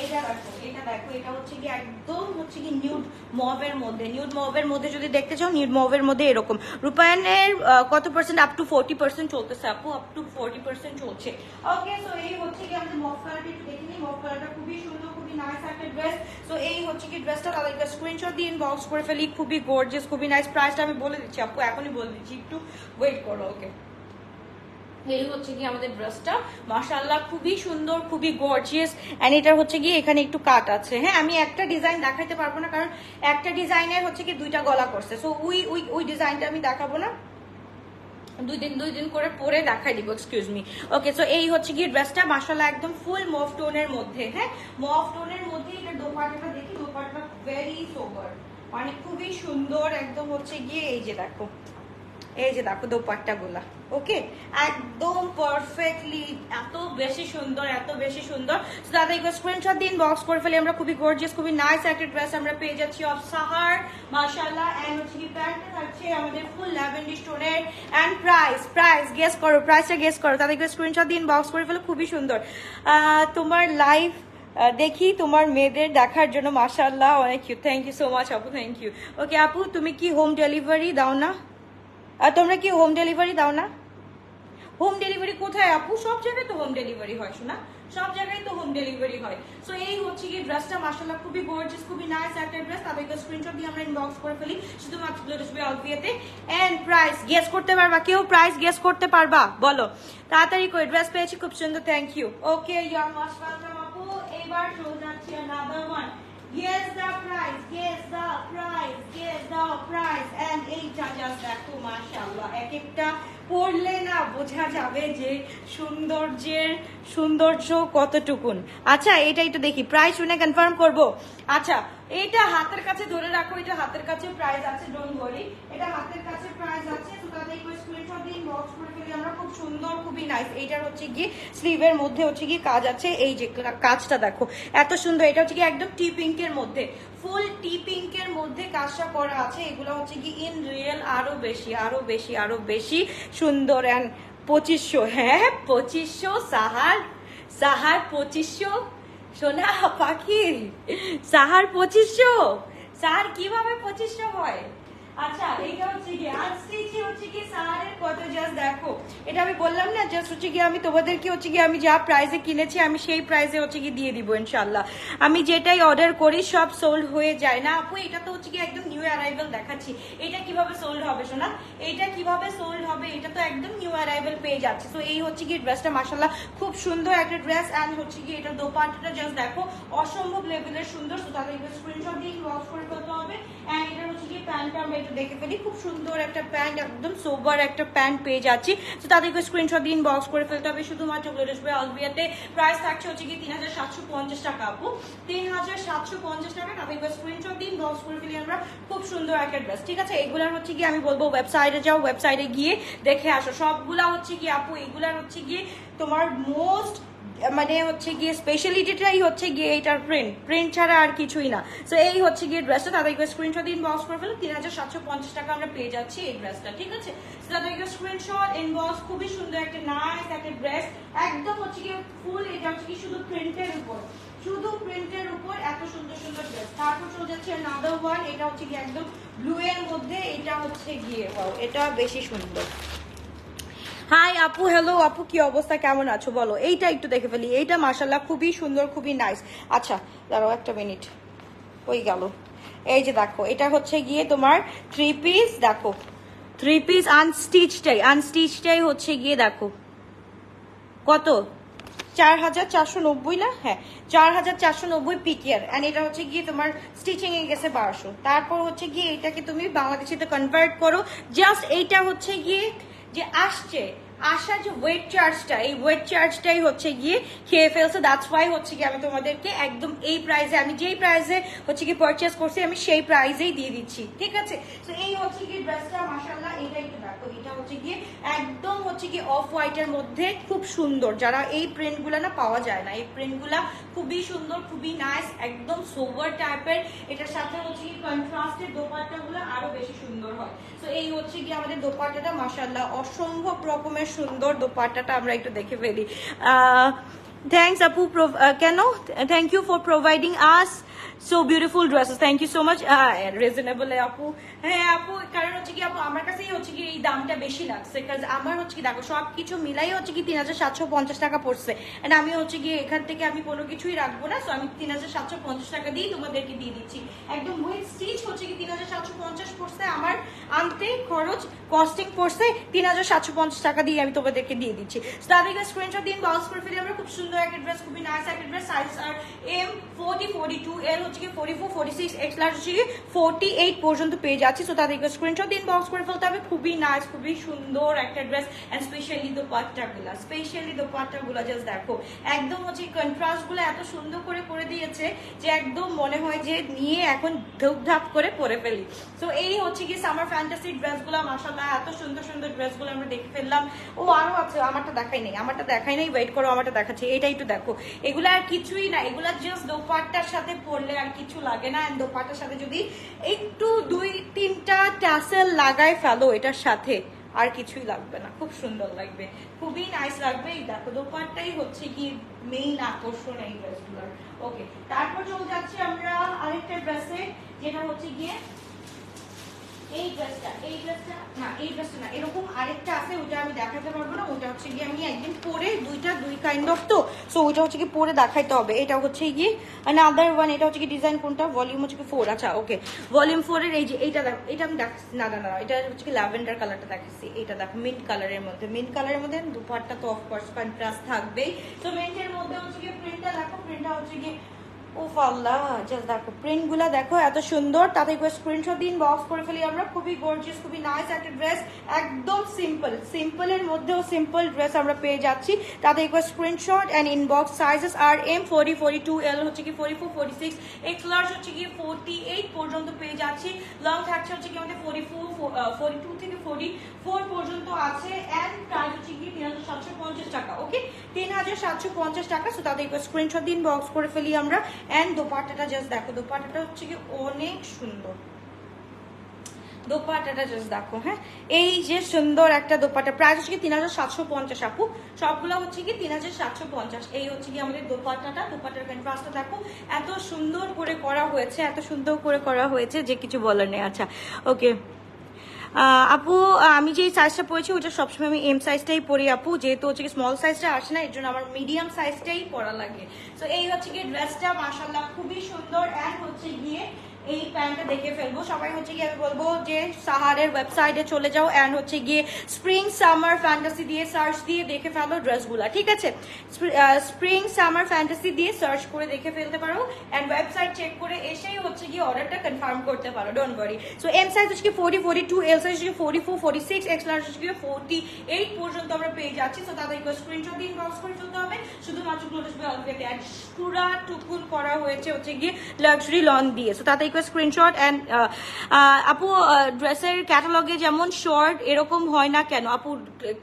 A: এটা দেখো, এটা দেখো, এটা হচ্ছে কি একদম হচ্ছে কি নিউড মবের মধ্যে, নিউড মবের মধ্যে যদি দেখতে চাও, নিউড মবের মধ্যে এরকম রূপায়ণের কত পার্সেন্ট, আপ টু 40% চলতেছে আপু, আপ টু 40% চলছে। ওকে, সো এই হচ্ছে কি আমাদের মফ কালারটা একটু দেখে নিই। মফ কালারটা খুবই সুন্দর, খুবই নাইস একটা ড্রেস। সো এই হচ্ছে কি ড্রেসটা, তাদেরকে স্ক্রিনশট দিয়ে ইনবক্স করে ফেলি। খুবই গর্জিয়াস, খুবই নাইস। প্রাইসটা আমি বলে দিচ্ছি আপু, এখনই বলে দিচ্ছি, একটু ওয়েট করো। ওকে, এই হচ্ছে কি আমাদের ড্রেসটা, মাশাআল্লাহ খুবই সুন্দর, খুবই গর্জিয়াস। এন্ড এটার হচ্ছে কি এখানে একটু কাট আছে। হ্যাঁ, আমি একটা ডিজাইন দেখাতে পারবো না, কারণ একটা ডিজাইনের হচ্ছে কি দুইটা গলা করছে। সো ওই ডিজাইনটা আমি দেখাবো না, দুই দিন করে পরে দেখাই দিব, এক্সকিউজ মি। ওকে, সো এই হচ্ছে কি ড্রেসটা, মাশাআল্লাহ একদম ফুল মফ টোনের মধ্যে। হ্যাঁ, মফ টোনের মধ্যে। এটা দোপাট্টাটা দেখি, দোপাট্টা ভেরি সোবার, মানে খুবই সুন্দর একদম হচ্ছে গিয়ে। এই যে দেখো, এই যে দেখো দোপাট্টা গুলা। ওকে, একদম পারফেক্টলি, এত বেশি সুন্দর, এত বেশি সুন্দর। দাদা একটু স্ক্রিনশট দিন, বক্স করে ফেলে। আমরা খুবই গর্জিয়াস, খুবই নাইস একটা ড্রেস আমরা পেয়ে যাচ্ছি অফ সাহার, মাশাআল্লাহ। এন্ড হচ্ছে কি প্যান্টটা থাকছে আমাদের ফুল ল্যাভেন্ডার স্টোনের। এন্ড প্রাইস গেস করো, প্রাইসটা গেস করো। দাদা একটু স্ক্রিনশট দিন, বক্স করে ফেলে। খুবই সুন্দর। তোমার লাইভ দেখি তোমার মেয়েদের দেখার জন্য, মাশাআল্লাহ অনেক cute. Thank you so much আপু, থ্যাংক ইউ। ওকে আপু, তুমি কি হোম ডেলিভারি দাও না? তোমরা কি হোম ডেলিভারি দাও না? হোম ডেলিভারি কোথায় আপু? সব জায়গায় তো হোম ডেলিভারি হয়, শোনা, সব জায়গায় তো হোম ডেলিভারি হয়। সো এই হচ্ছে কি ড্রেসটা, মাশাআল্লাহ খুবই গর্জিয়াস, খুবই নাইস একটা ড্রেস। তাদেরকে স্ক্রিনশট দিয়ে আমরা ইনবক্স করে ফেলি শুধুমাত্র গ্লোটাসবে আলফিয়াতে। এন্ড প্রাইস গেস করতে পারবা কেউ? প্রাইস গেস করতে পারবা? বলো তাড়াতাড়ি করে। ড্রেস পেয়েছি খুব সুন্দর, thank you. Okay, you are most welcome আপু। এবার চলে যাচ্ছি another one. Guess the price, guess the price, guess the price. And এইটা জাস্ট দেখো, মাশাআল্লাহ এক একটা পড়লে না বোঝা যাবে যে সৌন্দর্য কতটুকুন। আচ্ছা, এটা একটু দেখি, প্রাইস শুনে কনফার্ম করব। আচ্ছা, এটা হাতের কাছে ধরে রাখো, এটা হাতের কাছে প্রাইস আছে, ডোন্ট ওয়ারি, এটা হাতের কাছে প্রাইস আছে। তো তাদের স্ক্রিনশট দিয়ে ইনবক্স করে ফেলি আমরা। খুব সুন্দর, খুবই নাইস। এইটার হচ্ছে গিয়ে স্লিভের মধ্যে হচ্ছে গিয়ে কাজ আছে, এই যে কাজটা দেখো এত সুন্দর। এটা হচ্ছে কি একদম টি পিঙ্কের মধ্যে, ফুল টি পিঙ্কের মধ্যে কাজটা করা আছে। এগুলো হচ্ছে কি ইন রিয়েল আরো বেশি আরো বেশি আরো বেশি সুন্দর। অ্যান্ড 2500, হ্যাঁ 2500, সাহার 2500, সোনা পাখি, সাহার 2500। সাহার কিভাবে 2500 হয়? আচ্ছা, এটা হচ্ছে কি আনস্টিচ হচ্ছে কি সাহারের কত, জাস্ট দেখো। এটা আমি বললাম না, জাস্ট হচ্ছে কি আমি তোমাদেরকে হচ্ছে কি আমি যা প্রাইসে কিনেছি আমি সেই প্রাইসে হচ্ছে কি দিয়ে দিব ইনশাআল্লাহ। আমি যেটাই অর্ডার করি সব সোল্ড হয়ে যায় না আপু। এটা তো হচ্ছে কি একদম নিউ অ্যারাইভেল দেখাচ্ছি, এটা কিভাবে সোল্ড হবে শোনা? এটা কিভাবে সোল্ড হবে? এটা তো একদম নিউ অ্যারাইভেল পেয়ে যাচ্ছে। তো এই হচ্ছে কি ড্রেসটা, মাশাআল্লাহ খুব সুন্দর একটা ড্রেস। অ্যান্ড হচ্ছে কি এটা দোপাট্টাটা জাস্ট দেখো, অসম্ভব লেভেলের সুন্দর। তো তাদের স্ক্রিনশট দিয়ে ইনবক্স করে ফেলতে হবে। অ্যান্ড এটা হচ্ছে কি প্যান্টটা আমরা একটু দেখে ফেলি, খুব সুন্দর একটা প্যান্ট, একদম সোবার একটা প্যান্ট পেয়ে যাচ্ছি। তো তাদেরকে স্ক্রিনশট দিয়ে ইনবক্স করে ফেলতে হবে শুধুমাত্র গ্লোটাসবে আলফিয়াতে। প্রাইস থাকছে হচ্ছে কি 3750 টাকা আপু, 3750 টাকা। তাদেরকে স্ক্রিনশট দিয়ে ইনবক্স করে ফেলি আমরা। খুব সুন্দর একটা ড্রেস, ঠিক আছে। এগুলার হচ্ছে কি আমি বলবো ওয়েবসাইটে যাও, ওয়েবসাইটে গিয়ে দেখে আসো। সবগুলা হচ্ছে কি আপু এগুলার হচ্ছে গিয়ে তোমার মোস্ট মানে হচ্ছে গিয়ে স্পেশালিটিটাই হচ্ছে গিয়ে এটার প্রিন্ট ছাড়া আর কিছুই না। সো এই হচ্ছে গিয়ে ড্রেসটা, তাদেরকে স্ক্রিনশট ইনবক্স করে ফেলো। 3750 টাকা আমরা পেয়ে যাচ্ছি এই ড্রেসটা, ঠিক আছে। তাদেরকে স্ক্রিনশট ইনবক্স, খুবই সুন্দর একটা নাইস একটা ড্রেস, একদম হচ্ছে গিয়ে ফুল। এটা হচ্ছে কি শুধু প্রিন্টের উপর, শুধু প্রিন্টের উপর এত সুন্দর সুন্দর ড্রেস। তারপর চলে যাচ্ছে another one, এটা হচ্ছে গিয়ে একদম ব্লু এর মধ্যে। এটা হচ্ছে গিয়ে এটা বেশি সুন্দর। হাই আপু, হ্যালো আপু, কি অবস্থা, কেমন আছো বলো? এইটা একটু দেখে ফেলি, এইটা মাশাআল্লাহ খুবই সুন্দর, খুবই নাইস। আচ্ছা দাঁড়াও একটা মিনিট, ওই গেল। এই যে দেখো, এটা হচ্ছে গিয়ে তোমার 3 পিস, দেখো 3 পিস আনস্টিচটাই হচ্ছে গিয়ে দেখো কত, 4490 না? হ্যাঁ 4490 পিকিয়ার। অ্যান্ড এটা হচ্ছে গিয়ে তোমার স্টিচিং এ গেছে 1200। তারপর হচ্ছে গিয়ে এটাকে তুমি বাংলাদেশিতে কনভার্ট করো, জাস্ট এইটা হচ্ছে গিয়ে যে আসা যে ওয়েট চার্জটা, এই ওয়েট চার্জটাই হচ্ছে গিয়ে খেয়ে ফেলছে। দ্যাটস ওয়াই হচ্ছে গিয়ে আমি তোমাদেরকে একদম এই প্রাইসে, আমি যেই প্রাইসে হচ্ছে গিয়ে পারচেস করছি আমি সেই প্রাইসেই দিয়ে দিচ্ছি, ঠিক আছে। তো এই হচ্ছে গিয়ে ড্রেসটা, মাশাআল্লাহ এটা একটু দেখো, এটা হচ্ছে গিয়ে একদম হচ্ছে গিয়ে অফ হোয়াইটের মধ্যে, খুব সুন্দর। যারা এই প্রিন্টগুলো না পাওয়া যায় না, এই প্রিন্টগুলা খুবই সুন্দর, খুবই নাইস, একদম সোবার টাইপের। এটার সাথে হচ্ছে কি কন্ট্রাস্টের দোপাট্টাগুলো আরো বেশি সুন্দর হয়। তো এই হচ্ছে গিয়ে আমাদের দোপাট্টাটা, মাশাআল্লাহ অসম্ভব রকমের সুন্দর দোপাট্টাটা আমরা একটু দেখে ফেলি। থ্যাংকস আপু, কেন thank you for providing us so beautiful dresses, thank you so much. Reasonable আপু, হ্যাঁ আপু, কারণ হচ্ছে কি আপু আমার কাছেই হচ্ছে কি এই দামটা বেশি লাগছে, কারণ আমার হচ্ছে কি দেখো সব কিছু মিলাই হচ্ছে কি 3750 টাকা পড়ছে, এন্ড আমি হচ্ছে গিয়ে এখান থেকে আমি কোনো কিছুই রাখবো না, সো আমি 3750 টাকা দিয়ে তোমাদেরকে দিয়ে দিচ্ছি একদম উইথ স্টিচ। হচ্ছে কি 3750 পড়ছে আমার আনতে, খরচ কস্টিং পড়ছে 3750 টাকা দিয়ে আমি তোমাদেরকে দিয়ে দিচ্ছি। তাদেরকে স্ক্রিনশট দিন, বাউন্স করে ফেলি আমরা। খুব সুন্দর একটা ড্রেস, খুবই নাইস একটা ড্রেস। সাইজ আর এম 40, 42, এল হচ্ছে কি 44, 46, এক্স লার্জ হচ্ছে কি 48 পর্যন্ত পেয়ে যাচ্ছি। সো তাদেরকে স্ক্রিনশট দিন, বক্স করে ফেলতে হবে। খুবই নাইস, খুবই সুন্দর একটা ড্রেস, এন্ড স্পেশালি দোপাট্টাগুলো জাস্ট দেখো, একদম হচ্ছে কন্ট্রাস্ট গুলো এত সুন্দর করে দিয়েছে যে একদম মনে হয় যে নিয়ে এখন ধুপধাপ করে পরে ফেলি। সো এই হচ্ছে কি সামার ফ্যান্টাসি ড্রেসগুলো, মাশাআল্লাহ এত সুন্দর সুন্দর ড্রেসগুলো আমরা দেখে ফেললাম। ও আরো আছে, আমারটা দেখাই নাই, ওয়েট করো, আমারটা দেখাচ্ছি। এটাই একটু দেখো, এগুলো আর কিছুই না, এগুলা জাস্ট দোপাট্টার সাথে পরলে আর কিছু লাগে না, এন্ড দোপাট্টার সাথে যদি একটু 2-3টা ট্যাসেল লাগায় ফেলো এটার সাথে, আর কিছুই লাগবে না, খুব সুন্দর লাগবে, খুবই নাইস লাগবে। এই দেখো দোপাট্টাই হচ্ছে কি মেইন আকর্ষণ এই ড্রেসগুলোর। ওকে, তারপর চলে যাচ্ছি আমরা আরেকটা ড্রেসে, যেটা হচ্ছে গিয়ে এই ড্রেসটা না, এরকম আরেকটা আছে, ওটা আমি দেখাতে পারবো না, ওটা হচ্ছে গিয়ে আমি একদিন পরে দুই কাইন্ড অফ, তো সো ওইটা হচ্ছে কি পরে দেখাইতে হবে। এটা হচ্ছে গিয়ে আনাদার ওয়ান, এটা হচ্ছে কি ডিজাইন কোনটা, ভলিউম হচ্ছে কি 4। আচ্ছা ওকে, ভলিউম 4 এর এই যে এইটা দেখো, এটা আমি না, এটা হচ্ছে কি ল্যাভেন্ডার কালারটা দেখাচ্ছি। এটা দেখো মিন্ট কালারের মধ্যে, দুপাট্টা তো অফকোর্স কন্ট্রাস্ট থাকবেই। তো মিন্টের মধ্যে হচ্ছে কি প্রিন্টটা দেখো, প্রিন্টটা হচ্ছে কি জাস্ট দেখো, প্রিন্ট গুলা দেখো এত সুন্দর। তাতে স্ক্রিনশট দিন, বক্স করে ফেলি আমরা। খুবই গর্জিয়াস, খুবই নাইস একটা ড্রেস, একদম সিম্পলের মধ্যেও সিম্পল ড্রেস আমরা পেয়ে যাচ্ছি। তাতে screenshot and inbox. Sizes are M 40, 42, L হচ্ছে কি 44, 46, এক্স লার্জ হচ্ছে কি 48 পর্যন্ত পেয়ে যাচ্ছি। লং থাকছে হচ্ছে কি আমাদের 42 থেকে 44 পর্যন্ত আছে, এন্ড প্রাইস হচ্ছে কি 3750 টাকা। ওকে, 3750 টাকা। সো তাদের স্ক্রিনশট দিন, বক্স করে ফেলি আমরা। এন্ড দোপাট্টাটা জাস্ট দেখো, দোপাট্টাটা হচ্ছে কি অনেক সুন্দর, দোপাট্টাটা জাস্ট দেখো। হ্যাঁ, এই যে সুন্দর একটা দোপাট্টা, প্রাইস হচ্ছে কি 3750 আপু, সবগুলো হচ্ছে কি 3750। এই হচ্ছে কি আমাদের দোপাট্টার কন্ট্রাস্টটা দেখো, এত সুন্দর করে করা হয়েছে যে কিছু বলার নেই। আচ্ছা ওকে আপু, আমি যে সাইজটা পরেছি ওটা সবসময় আমি এম সাইজটাই পরি আপু, যেহেতু হচ্ছে কি স্মল সাইজটা আসে না, এর জন্য আমার মিডিয়াম সাইজটাই পরা লাগে। তো এই হচ্ছে কি ড্রেসটা, মাশাআল্লাহ খুবই সুন্দর। এন্ড হচ্ছে গিয়ে এই প্যান্টটা দেখে ফেলবো সবাই, হচ্ছে গিয়ে আমি বলবো যে সাহারের ওয়েবসাইটে চলে যাও, এন্ড হচ্ছে গিয়ে স্প্রিং সামার ফ্যান্টাসি দিয়ে সার্চ দিয়ে দেখে ফেলো ড্রেসগুলা, ঠিক আছে? স্প্রিং সামার ফ্যান্টাসি দিয়ে সার্চ করে দেখে ফেলতে পারো, এন্ড ওয়েবসাইট চেক করে এসেই হচ্ছে গিয়ে অর্ডারটা কনফার্ম করতে পারো, don't worry. So M size হচ্ছে কি 40, 42, এল সাইজ হচ্ছে 44, 46, এক্স লার্জ হচ্ছে কি 48 পর্যন্ত আমরা পেয়ে যাচ্ছি। সো তাদের স্ক্রিনশট দিন, বক্স করে ফেলতে হবে। শুধুমাত্র পুরা টুকুন করা হয়েছে হচ্ছে গিয়ে লাক্সারি লন দিয়ে। সো তাদের স্ক্রিনশট। এন্ড আপু, ড্রেসের ক্যাটালগে যেমন শর্ট এরকম হয় না কেন আপু?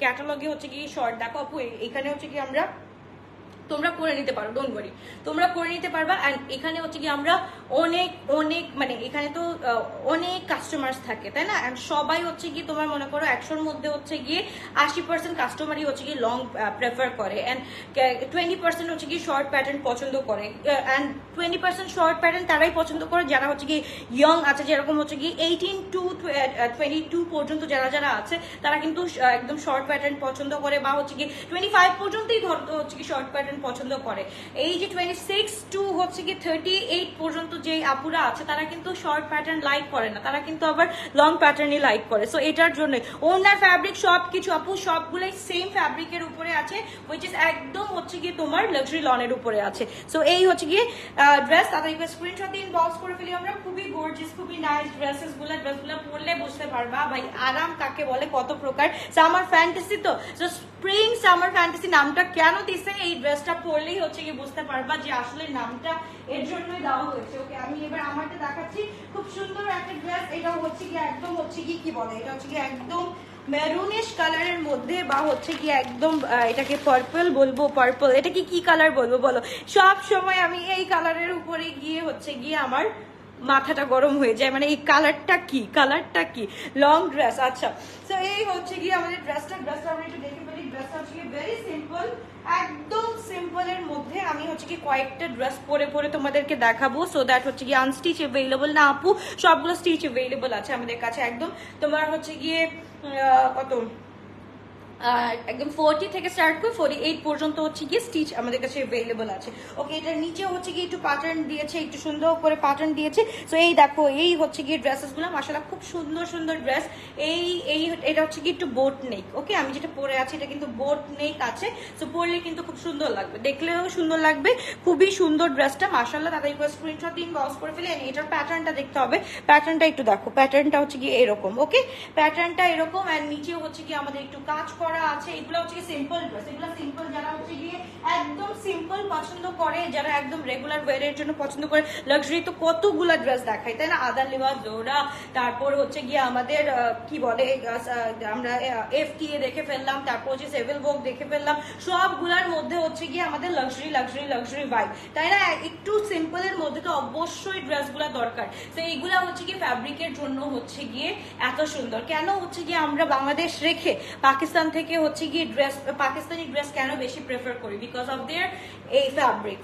A: ক্যাটালগে হচ্ছে কি শর্ট দেখো আপু, এখানে হচ্ছে কি আমরা, তোমরা করে নিতে পারো, ডোন্ট ওয়ারি, তোমরা করে নিতে পারবা। এন্ড এখানে হচ্ছে কি আমরা অনেক মানে এখানে তো অনেক কাস্টমার্স থাকে, তাই না? এন্ড সবাই হচ্ছে কি তোমার মনে করো 100-র মধ্যে হচ্ছে গিয়ে 80% কাস্টমারই হচ্ছে কি লং প্রেফার করে, এন্ড 20% হচ্ছে কি শর্ট প্যাটার্ন পছন্দ করে, এন্ড 20% শর্ট প্যাটার্ন তারাই পছন্দ করে যারা হচ্ছে কি ইয়ং আছে, যেরকম হচ্ছে কি 18 to 22 পর্যন্ত যারা আছে, তারা কিন্তু একদম শর্ট প্যাটার্ন পছন্দ করে, বা হচ্ছে কি 25 পর্যন্তই ধরতো হচ্ছে কি শর্ট প্যাটার্ন পছন্দ করে। এই যে 26 টু হচ্ছে কি 38 পর্যন্ত যে আপুরা আছে, তারা কিন্তু শর্ট প্যাটার্ন লাইক করে না, তারা কিন্তু আবার লং প্যাটার্নই লাইক করে। সো এটার জন্য ওনার ফ্যাব্রিক সবকিছু আপু সবগুলোই সেম ফ্যাব্রিকের উপরে আছে, হুইচ ইজ একদম হচ্ছে কি তোমার লাক্সারি লনের উপরে আছে। সো এই হচ্ছে গিয়ে ড্রেস, তাদেরকে স্ক্রিনশট দিন, বক্স করে ফেলি আমরা। খুবই গর্জিয়াস, খুবই নাইস ড্রেসগুলো পরলে বুঝতে পারবা ভাই আরাম কাকে বলে, কত প্রকার। সামার ফ্যান্টাসি, তো স্প্রিং সামার ফ্যান্টাসি নামটা কেন দিছে, এই ড্রেসটা পরলেই হচ্ছে কি বুঝতে পারবা যে আসলে নামটা এর জন্যই দেওয়া হয়েছে। ওকে, আমি এবার আমারটা দেখাচ্ছি। খুব সুন্দর একটা ড্রেস, এটাও হচ্ছে কি একদম হচ্ছে কি বলে, এটা হচ্ছে কি একদম মেরুনিশ কালারের মধ্যে, বা হচ্ছে কি একদম এটাকে পার্পল বলবো, পার্পল, এটা কি কালার বলবো বলো? সব সময় আমি এই কালারের উপরে গিয়ে হচ্ছে গিয়ে আমার মাথাটা গরম হয়ে যায়, মানে এই কালারটা কি লং ড্রেস। আচ্ছা, তো এই হচ্ছে গিয়ে আমাদের ড্রেসটা আমরা একটু দেখে ফেলি। ড্রেসটা হচ্ছে গিয়ে ভেরি সিম্পল, একদম সিম্পলের মধ্যে আমি হচ্ছে কি কয়েকটা ড্রেস পরে তোমাদেরকে দেখাবো, সো দ্যাট হচ্ছে গিয়ে আনস্টিচ অ্যাভেলেবল না আপু, সবগুলো স্টিচ অ্যাভেলেবল আছে আমাদের কাছে। একদম তোমার হচ্ছে গিয়ে কত একদম 40 থেকে স্টার্ট করে 48 পর্যন্ত হচ্ছে গিয়ে স্টিচ আমাদের কাছে অ্যাভেলেবল আছে। ওকে, এটার নিচে হচ্ছে গিয়ে একটু প্যাটার্ন দিয়েছে, একটু সুন্দর করে প্যাটার্ন দিয়েছে। সো এই দেখো, এই হচ্ছে গিয়ে ড্রেসেসগুলো মাশাআল্লাহ খুব সুন্দর সুন্দর ড্রেস। এটা হচ্ছে কি একটু বোট নেক। ওকে, আমি যেটা পরে আছি এটা কিন্তু বোট নেক আছে, সো পরলে কিন্তু খুব সুন্দর লাগবে, দেখলেও সুন্দর লাগবে, খুবই সুন্দর ড্রেসটা মাশাআল্লাহ। তাদের স্ক্রিনশট দিন, বক্স করে ফেলে। এটার প্যাটার্নটা দেখতে হবে, প্যাটার্নটা একটু দেখো, প্যাটার্নটা হচ্ছে গিয়ে এরকম। ওকে, প্যাটার্নটা এরকম, আর নিচেও হচ্ছে গিয়ে আমাদের একটু কাজ করা আছে। এগুলো হচ্ছে সিম্পল ড্রেস, এগুলো সিম্পল, যারা হচ্ছে গিয়ে একদম সিম্পল পছন্দ করে, যারা একদম রেগুলার ওয়্যারের জন্য পছন্দ করে। লাক্সারি তো কতগুলা ড্রেস দেখাই, তাই না? আদা লিবাস, জোড়া, তারপর হচ্ছে গিয়ে আমাদের কি বলে, আমরা FTA দেখে ফেললাম, তারপর হচ্ছে সেভেল ভোগ দেখে ফেললাম। সবগুলার মধ্যে হচ্ছে গিয়ে আমাদের লাক্সারি ভাইব, তাই না? একটু সিম্পলের মধ্যে তো অবশ্যই ড্রেসগুলা দরকার। তো এইগুলা হচ্ছে গিয়ে ফ্যাব্রিকের জন্য হচ্ছে গিয়ে এত সুন্দর। কেন হচ্ছে গিয়ে আমরা বাংলাদেশ রেখে পাকিস্তান থেকে হচ্ছে গিয়ে পাকিস্তানি ড্রেস কেন বেশি প্রেফার করি? বিকজ অফ দেয়ার এই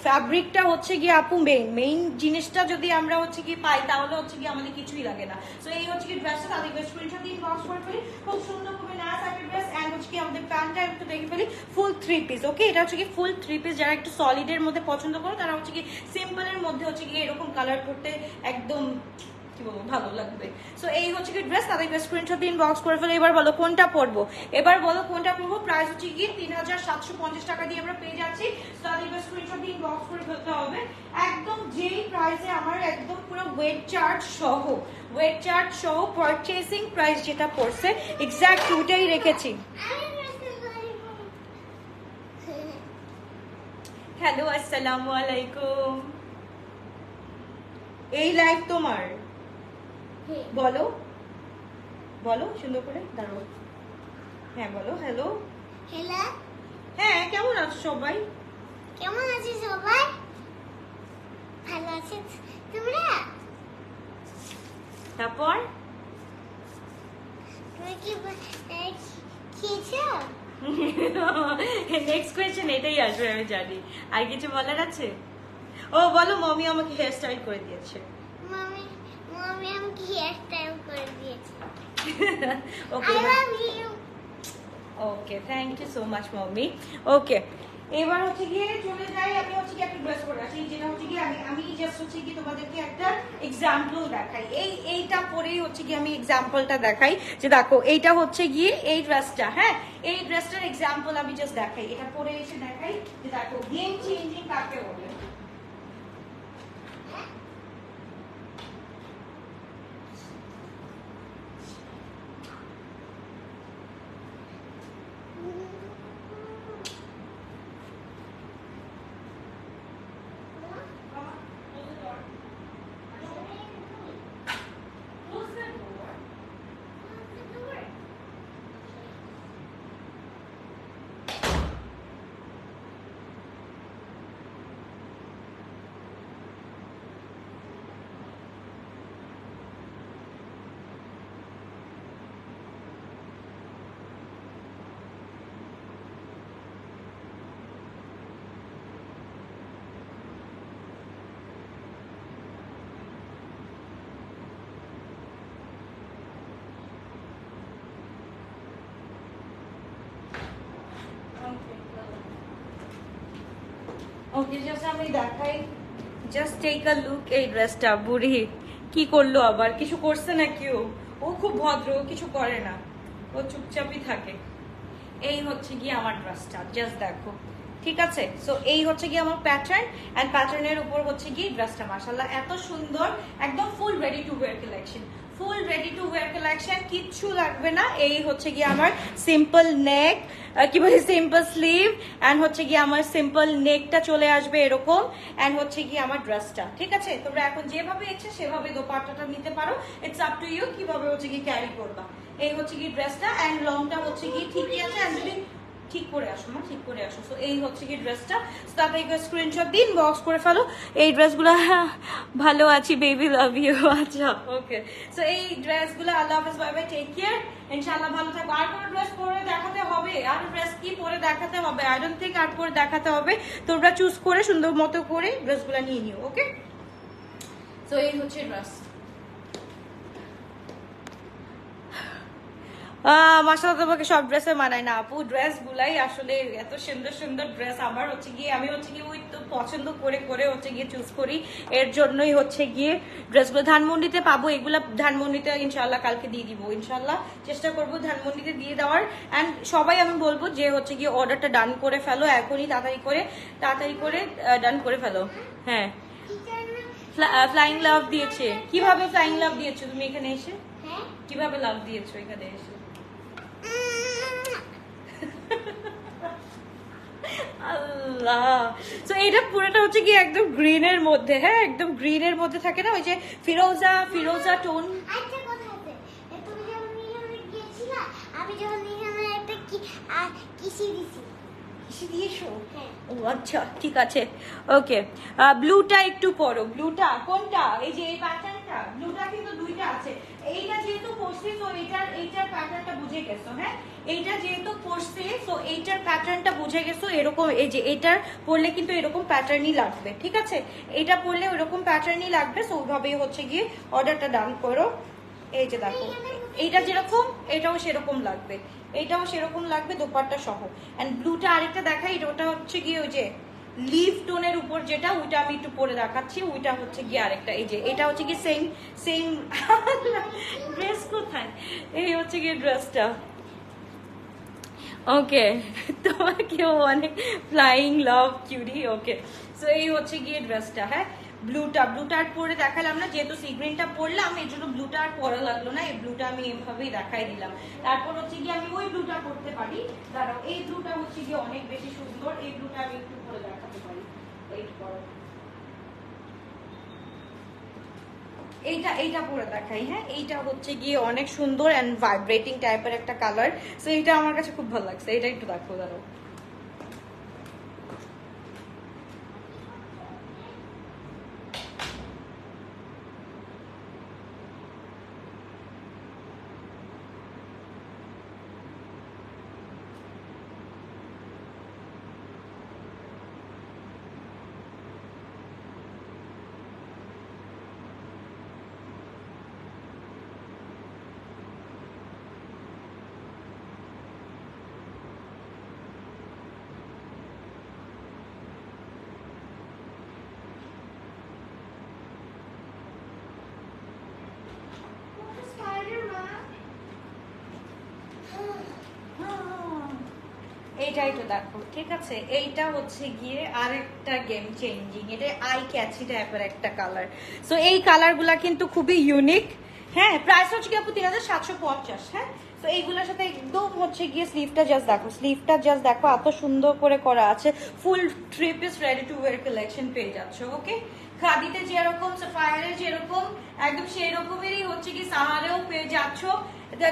A: ফ্যাব্রিকটা হচ্ছে গিয়ে আপু মেইন জিনিসটা যদি আমরা হচ্ছে গিয়ে পাই, তাহলে হচ্ছে গিয়ে আমাদের কিছুই লাগে না। সো এই হচ্ছে কি ড্রেসটা, তাদের স্ক্রিনশট দিন, বক্স করে ফেলি। খুব সুন্দর খুবই নাইস একটা ড্রেস। এন্ড হচ্ছে কি আমাদের প্যান্টটা একটু দেখে ফেলি, ফুল 3 পিস। ওকে, এটা হচ্ছে কি ফুল 3 পিস। যারা একটু সলিডের মধ্যে পছন্দ করে, তারা হচ্ছে কি সিম্পলের মধ্যে হচ্ছে কি এরকম কালার করতে একদম ভালো লাগবে। সো এই হচ্ছে কি ড্রেস, তাদের স্ক্রিনশট দিন, বক্স করে ফেলে। এবার বলো কোনটা পরবো, প্রাইস হচ্ছে কি 3750 টাকা দিয়ে আমরা পেয়ে যাচ্ছি। তাদের স্ক্রিনশট দিন, বক্স করে ফেলতে হবে। একদম যেই প্রাইসে আমার একদম পুরো ওয়েট চার্ট সহ পারচেসিং প্রাইস যেটা পড়ছে এক্সাক্ট ওটাই রেখেছি। হ্যালো, আসসালামু আলাইকুম। এই লাইভ তোমার? বলো সুন্দর করে, দাঁড়াও। হ্যাঁ বলো, হ্যালো। হ্যাঁ, কেমন আছো সবাই?
B: ভালো আছি তোমরা?
A: তারপর
B: তুমি কি খেয়েছো?
A: নেক্সট কোয়েশ্চেন এটাই আসবে, আমি জানি। আর কিছু বলার আছে? ও বলো, মমি আমাকে হেয়ার স্টাইল করে দিয়েছে।
B: মামি আমাকে হেয়ার স্টাইল করে দিয়েছে।
A: Okay,
B: I love you.
A: Okay, thank you so much mommy. Okay, এবার হচ্ছে গিয়ে চলে যাই। আমি হচ্ছে কি একটা ড্রেস পরে আছি, যেটা হচ্ছে কি আমি জাস্ট হচ্ছে কি তোমাদেরকে একটা এক্সাম্পল দেখাই। এইটা পরেই হচ্ছে কি আমি এক্সাম্পলটা দেখাই, যে দেখো এইটা হচ্ছে গিয়ে এই ড্রেসটা। হ্যাঁ, এই ড্রেসটার এক্সাম্পল আমি জাস্ট দেখাই, এটা পরে এসে দেখাই যে দেখো গেম চেঞ্জিং কাকে বলে। ওকে, জাস্ট আমি দেখাই, জাস্ট টেক আ লুক। এই ড্রেসটা বুড়ি কি করলো, আবার কিছু করছে নাকি? ও খুব ভদ্র, ও কিছু করে না, ও চুপচাপই থাকে। এই হচ্ছে গিয়ে আমার ড্রেসটা, জাস্ট দেখো, ঠিক আছে? সো এই হচ্ছে গিয়ে আমার প্যাটার্ন, এন্ড প্যাটার্নের উপর হচ্ছে গিয়ে ড্রেসটা মাশাআল্লাহ এত সুন্দর, একদম full ready to wear collection, কিচ্ছু লাগবে না। এই হচ্ছে গিয়ে আমার সিম্পল নেক, কি বলে সিম্পল স্লিভ, এন্ড হচ্ছে গিয়ে আমার সিম্পল নেকটা চলে আসবে এরকম, এন্ড হচ্ছে গিয়ে আমার ড্রেসটা। ঠিক আছে, তোমরা এখন যেভাবে ইচ্ছে সেভাবে দোপাট্টাটা নিতে পারো, ইটস আপ টু ইউ কিভাবে হচ্ছে গিয়ে ক্যারি করবা। এই হচ্ছে গিয়ে ড্রেসটা, এন্ড লংটা হচ্ছে গিয়ে ঠিকই আছে। এন্ড যদি ঠিক করে আসো না, ঠিক করে আসো। সো এই হচ্ছে কি ড্রেসটা, তারপরে স্ক্রিনশট দিন, বক্স করে ফেলো। এই ড্রেসগুলো ভালো আছি, বেবি লাভ ইউ। আচ্ছা ওকে, সো এই ড্রেসগুলো আল্লাহ হাফেজ, বাই বাই, টেক কেয়ার, ইনশাআল্লাহ ভালো থাকবো। আর কোনো ড্রেস পরে দেখাতে হবে? আর ড্রেস কি পরে দেখাতে হবে? আই ডোন্ট থিঙ্ক আর পরে দেখাতে হবে। তোমরা চুজ করে সুন্দর মতো করে ড্রেসগুলো নিয়ে নিও, ওকে? সো এই হচ্ছে ড্রেস। মাসাল্লাহ তোমাকে সব ড্রেসে মানায় না আপু, ড্রেস গুলাই আসলে এত সুন্দর সুন্দর ড্রেস। আমার হচ্ছে গিয়ে আমি হচ্ছে গিয়ে ওই তো পছন্দ করে করে হচ্ছে গিয়ে চুজ করি, এর জন্যই হচ্ছে গিয়ে ড্রেসগুলো ধানমন্ডিতে পাবো। এগুলা ধানমন্ডিতে ইনশাল্লাহ কালকে দিয়ে দিব, ইনশাল্লাহ চেষ্টা করবো ধানমন্ডিতে দিয়ে দেওয়ার। অ্যান্ড সবাই আমি বলবো যে হচ্ছে গিয়ে অর্ডারটা ডান করে ফেলো এখনই, তাড়াতাড়ি করে ডান করে ফেলো। হ্যাঁ, ফ্লাইং লাভ দিয়েছে। কিভাবে ফ্লাইং লাভ দিয়েছো তুমি এখানে এসে? কিভাবে লাভ দিয়েছো এখানে এসে? আল্লাহ, তো এটা পুরোটা হচ্ছে কি একদম গ্রিনের মধ্যে, হ্যাঁ একদম গ্রিনের মধ্যে থাকে না, ওই যে ফিরোজা ফিরোজা টোন।
B: আচ্ছা কথা আছে, তুমি যখন নিলামে গিয়েছিলা, আমি যখন নিলামে একটা কিসি দিছি।
A: কিসে দিয়েছো?
B: হ্যাঁ।
A: ও আচ্ছা ঠিক আছে, ওকে। ব্লুটা একটু পরো। ব্লুটা কোনটা? এই যে এই প্যাটার্নটা, ব্লুটা কিন্তু দুইটা আছে। এইটা যেহেতু পড়ছি তো এইটার প্যাটার্নটা বুঝে গেছো, হ্যাঁ এইটা যেহেতু পড়ছে তো এইটার প্যাটার্নটা বুঝে গেছো। এরকম এই যে এইটার পরলে কিন্তু এরকম প্যাটার্নই লাগবে, ঠিক আছে? এটা পরলে ওইরকম প্যাটার্নই লাগবে। সো ওইভাবেই হচ্ছে গিয়ে অর্ডারটা ডান করো। এই যে দেখো, এইটা যেরকম এটাও সেরকম লাগবে, এটাও সেরকম লাগবে দোপাট্টা সহ। এন্ড ব্লুটা আরেকটা দেখাই, ওটা হচ্ছে গিয়ে ওই যে লিভ টোনের উপর যেটা, ওইটা আমি একটু পরে দেখাচ্ছি। ওইটা হচ্ছে গিয়ে আরেকটা, এই যে এটা হচ্ছে কি সেম সেম ড্রেস। কোথায়? এই হচ্ছে গিয়ে ড্রেসটা, ওকে। তোমাকেও অনেক ফ্লাইং লাভ কিউরি, ওকে। সো এই হচ্ছে গিয়ে ড্রেসটা, হ্যাঁ ব্লুটা আর পরে দেখালাম না, যেহেতু সি গ্রিনটা পরলাম এর জন্য ব্লুটা আর পরা লাগলো না। এই ব্লুটা আমি এভাবেই দেখাই দিলাম। তারপর হচ্ছে গিয়ে আমি ওই ব্লুটা পরতে পারি, দাঁড়াও এই ব্লুটা হচ্ছে গিয়ে অনেক বেশি সুন্দর, এই ব্লুটা আমি একটু পরে দেখাতে পারি। ওয়েট করো, এইটা পরে দেখাই, হ্যাঁ এইটা হচ্ছে গিয়ে অনেক সুন্দর অ্যান্ড ভাইব্রেটিং টাইপের একটা কালার। সো এইটা আমার কাছে খুব ভালো লাগছে, এটা একটু দেখো, দাঁড়াও। এইটাই তো দেখো, ঠিক আছে? এইটা হচ্ছে গিয়ে আরেকটা গেম চেঞ্জিং, এটা আই ক্যাচি টাইপের একটা কালার। সো এই কালারগুলা কিন্তু খুবই ইউনিক, হ্যাঁ। প্রাইস হচ্ছে কি আপু 3750, হ্যাঁ। তো এইগুলোর সাথে একদম হচ্ছে গিয়ে স্লিভটা জাস্ট দেখো, স্লিভটা জাস্ট দেখো এত সুন্দর করে করা আছে। ফুল 3 piece ready to wear collection পেয়ে যাচ্ছ, ওকে। খাদিতে যেরকম, সাফায়ারে যেরকম, একদম সেই রকমেরই হচ্ছে কি সাহারেও পেয়ে যাচ্ছ।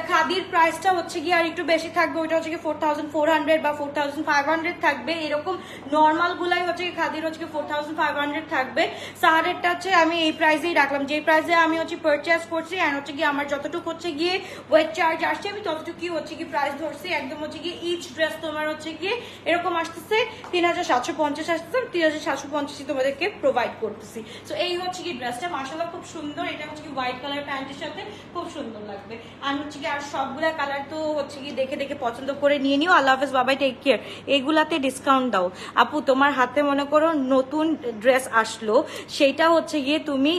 A: খাদির প্রাইসটা হচ্ছে কি আর একটু বেশি থাকবে, ওইটা হচ্ছে কি 4400 বা 4500 থাকবে। এরকম নর্মাল গুলাই হচ্ছে কি খাদির হচ্ছে কি 4500 থাকবে। সাহারেরটা হচ্ছে আমি এই প্রাইসেই রাখলাম, যে প্রাইসে আমি হচ্ছে পারচেস করছি। অ্যান্ড হচ্ছে কি আমার যতটুকু হচ্ছে গিয়ে ওয়েট চার্জ আসছে আমি ততটুকু হচ্ছে কি প্রাইস ধরছি। একদম হচ্ছে কি ইচ ড্রেস তোমার হচ্ছে গিয়ে এরকম আসতেছে 3750 আসতেছে, 3750 তোমাদেরকে প্রোভাইড করতেছি। তো এই হচ্ছে কি ড্রেসটা মাশাআল্লাহ খুব সুন্দর। এটা হচ্ছে কি হোয়াইট কালার প্যান্টের সাথে খুব সুন্দর লাগবে। আর হচ্ছে কি আর সবগুলা কালার তো হচ্ছে কি দেখে দেখে পছন্দ করে নিয়ে নিও। আল্লাহ হাফেজ, বাবাই, টেক কেয়ার। এইগুলাতে ডিসকাউন্ট দাও আপু। তোমার হাতে মনে করো নতুন ড্রেস আসলো, সেইটা হচ্ছে গিয়ে তুমি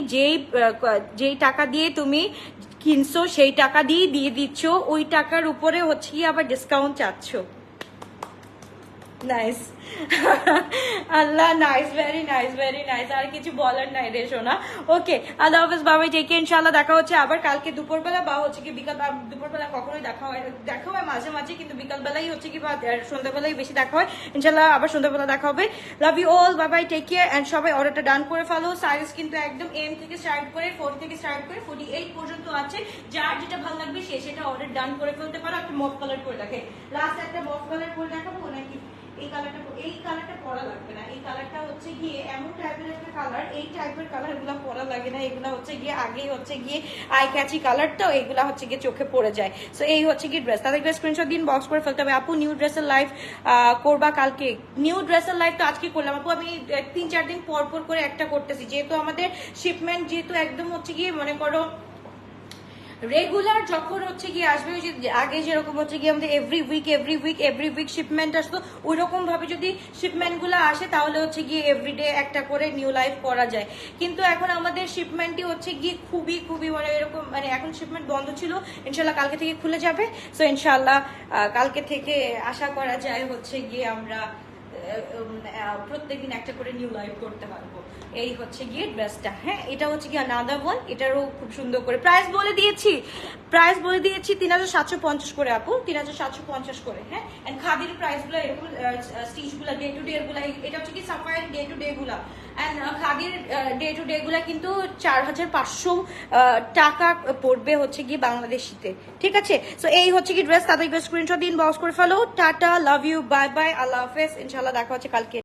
A: যেই টাকা দিয়ে তুমি কিনছো সেই টাকা দিয়ে দিচ্ছ, ওই টাকার উপরে হচ্ছে কি আবার ডিসকাউন্ট চাচ্ছ। নাইস আল্লাহ, nice, very nice, very nice. আর কিছু বলার নাই রে সোনা। ওকে, আল্লাহ হাফেজ, বাবাই, টেকে। ইনশাআল্লাহ দেখা হচ্ছে আবার কালকে দুপুরবেলা বা হচ্ছে কি বিকাল। দুপুরবেলা কখনোই দেখা হয় মাঝে মাঝে, কিন্তু বিকালবেলাই হচ্ছে কি বা সন্ধ্যাবেলাই বেশি দেখা হয়। ইনশাআল্লাহ আবার সন্ধ্যাবেলা দেখা হবে। লাভ ইউ অল, বাবাই, টেক কেয়ার। এন্ড সবাই অর্ডারটা ডান করে ফেলো। সাইজ কিন্তু একদম এম থেকে স্টার্ট করে 40 থেকে স্টার্ট করে 48 পর্যন্ত আছে। যার যেটা ভালো লাগবে সে সেটা অর্ডার ডান করে ফেলতে পারো। একটা মফ কালার করে দেখে, লাস্ট একটা মফ কালার করে দেখাবো। এই কালারটা পরা লাগবে না। এই কালারটা হচ্ছে গিয়ে এমন টাইপের একটা কালার, এই টাইপের কালার এগুলো পরা লাগে না। এগুলো হচ্ছে গিয়ে আগেই হচ্ছে গিয়ে আই ক্যাচি কালার, তো এগুলা হচ্ছে গিয়ে চোখে পড়ে যায়। সো এই হচ্ছে গিয়ে ড্রেস, তাদেরকে স্ক্রিনশট দিন, বক্স করে ফেলতে হবে। আপু নিউ ড্রেসের লাইভ করবা কালকে? নিউ ড্রেসের লাইভ তো আজকে করলাম আপু, আমি 3-4 দিন পর পর করে একটা করতেছি, যেহেতু আমাদের শিপমেন্ট যেহেতু একদম হচ্ছে গিয়ে মনে করো রেগুলার যখন হচ্ছে গিয়ে আসবে, ওই যে আগে যেরকম হচ্ছে গিয়ে আমাদের এভরি উইক শিপমেন্ট আসতো, ওই রকম ভাবে যদি শিপমেন্ট গুলো আসে তাহলে হচ্ছে গিয়ে এভরিডে একটা করে নিউ লাইফ করা যায়। কিন্তু এখন আমাদের শিপমেন্টই হচ্ছে গিয়ে খুবই মানে এরকম, মানে এখন শিপমেন্ট বন্ধ ছিল, ইনশাল্লাহ কালকে থেকে খুলে যাবে। সো ইনশাল্লাহ কালকে থেকে আশা করা যায় হচ্ছে গিয়ে আমরা প্রত্যেকদিন একটা করে নিউ লাইভ করতে পারবো। এই হচ্ছে গিয়ে ড্রেসটা, হ্যাঁ এটা হচ্ছে গিয়ে আনাদার ওয়ান, এটারও খুব সুন্দর করে প্রাইস বলে দিয়েছি 3750 করে আপু, 3750 করে। হ্যাঁ, এন্ড খাদির প্রাইস গুলো এরকম, স্টিচ গুলা ডে টু ডে গুলা, এটা হচ্ছে কি সাফায়ার ডে টু ডে গুলা, এন্ড খাদির ডে টু ডে গুলা কিন্তু 4500 টাকা পড়বে হচ্ছে গিয়ে বাংলাদেশিতে, ঠিক আছে? সো এই হচ্ছে কি ড্রেস, তাদেরকে স্ক্রিনশট দিন, বক্স করে ফেলো। Tata, love you, bye bye, আল্লাহ হাফেজ, ইনশাল্লাহ দেখা হচ্ছে কালকে।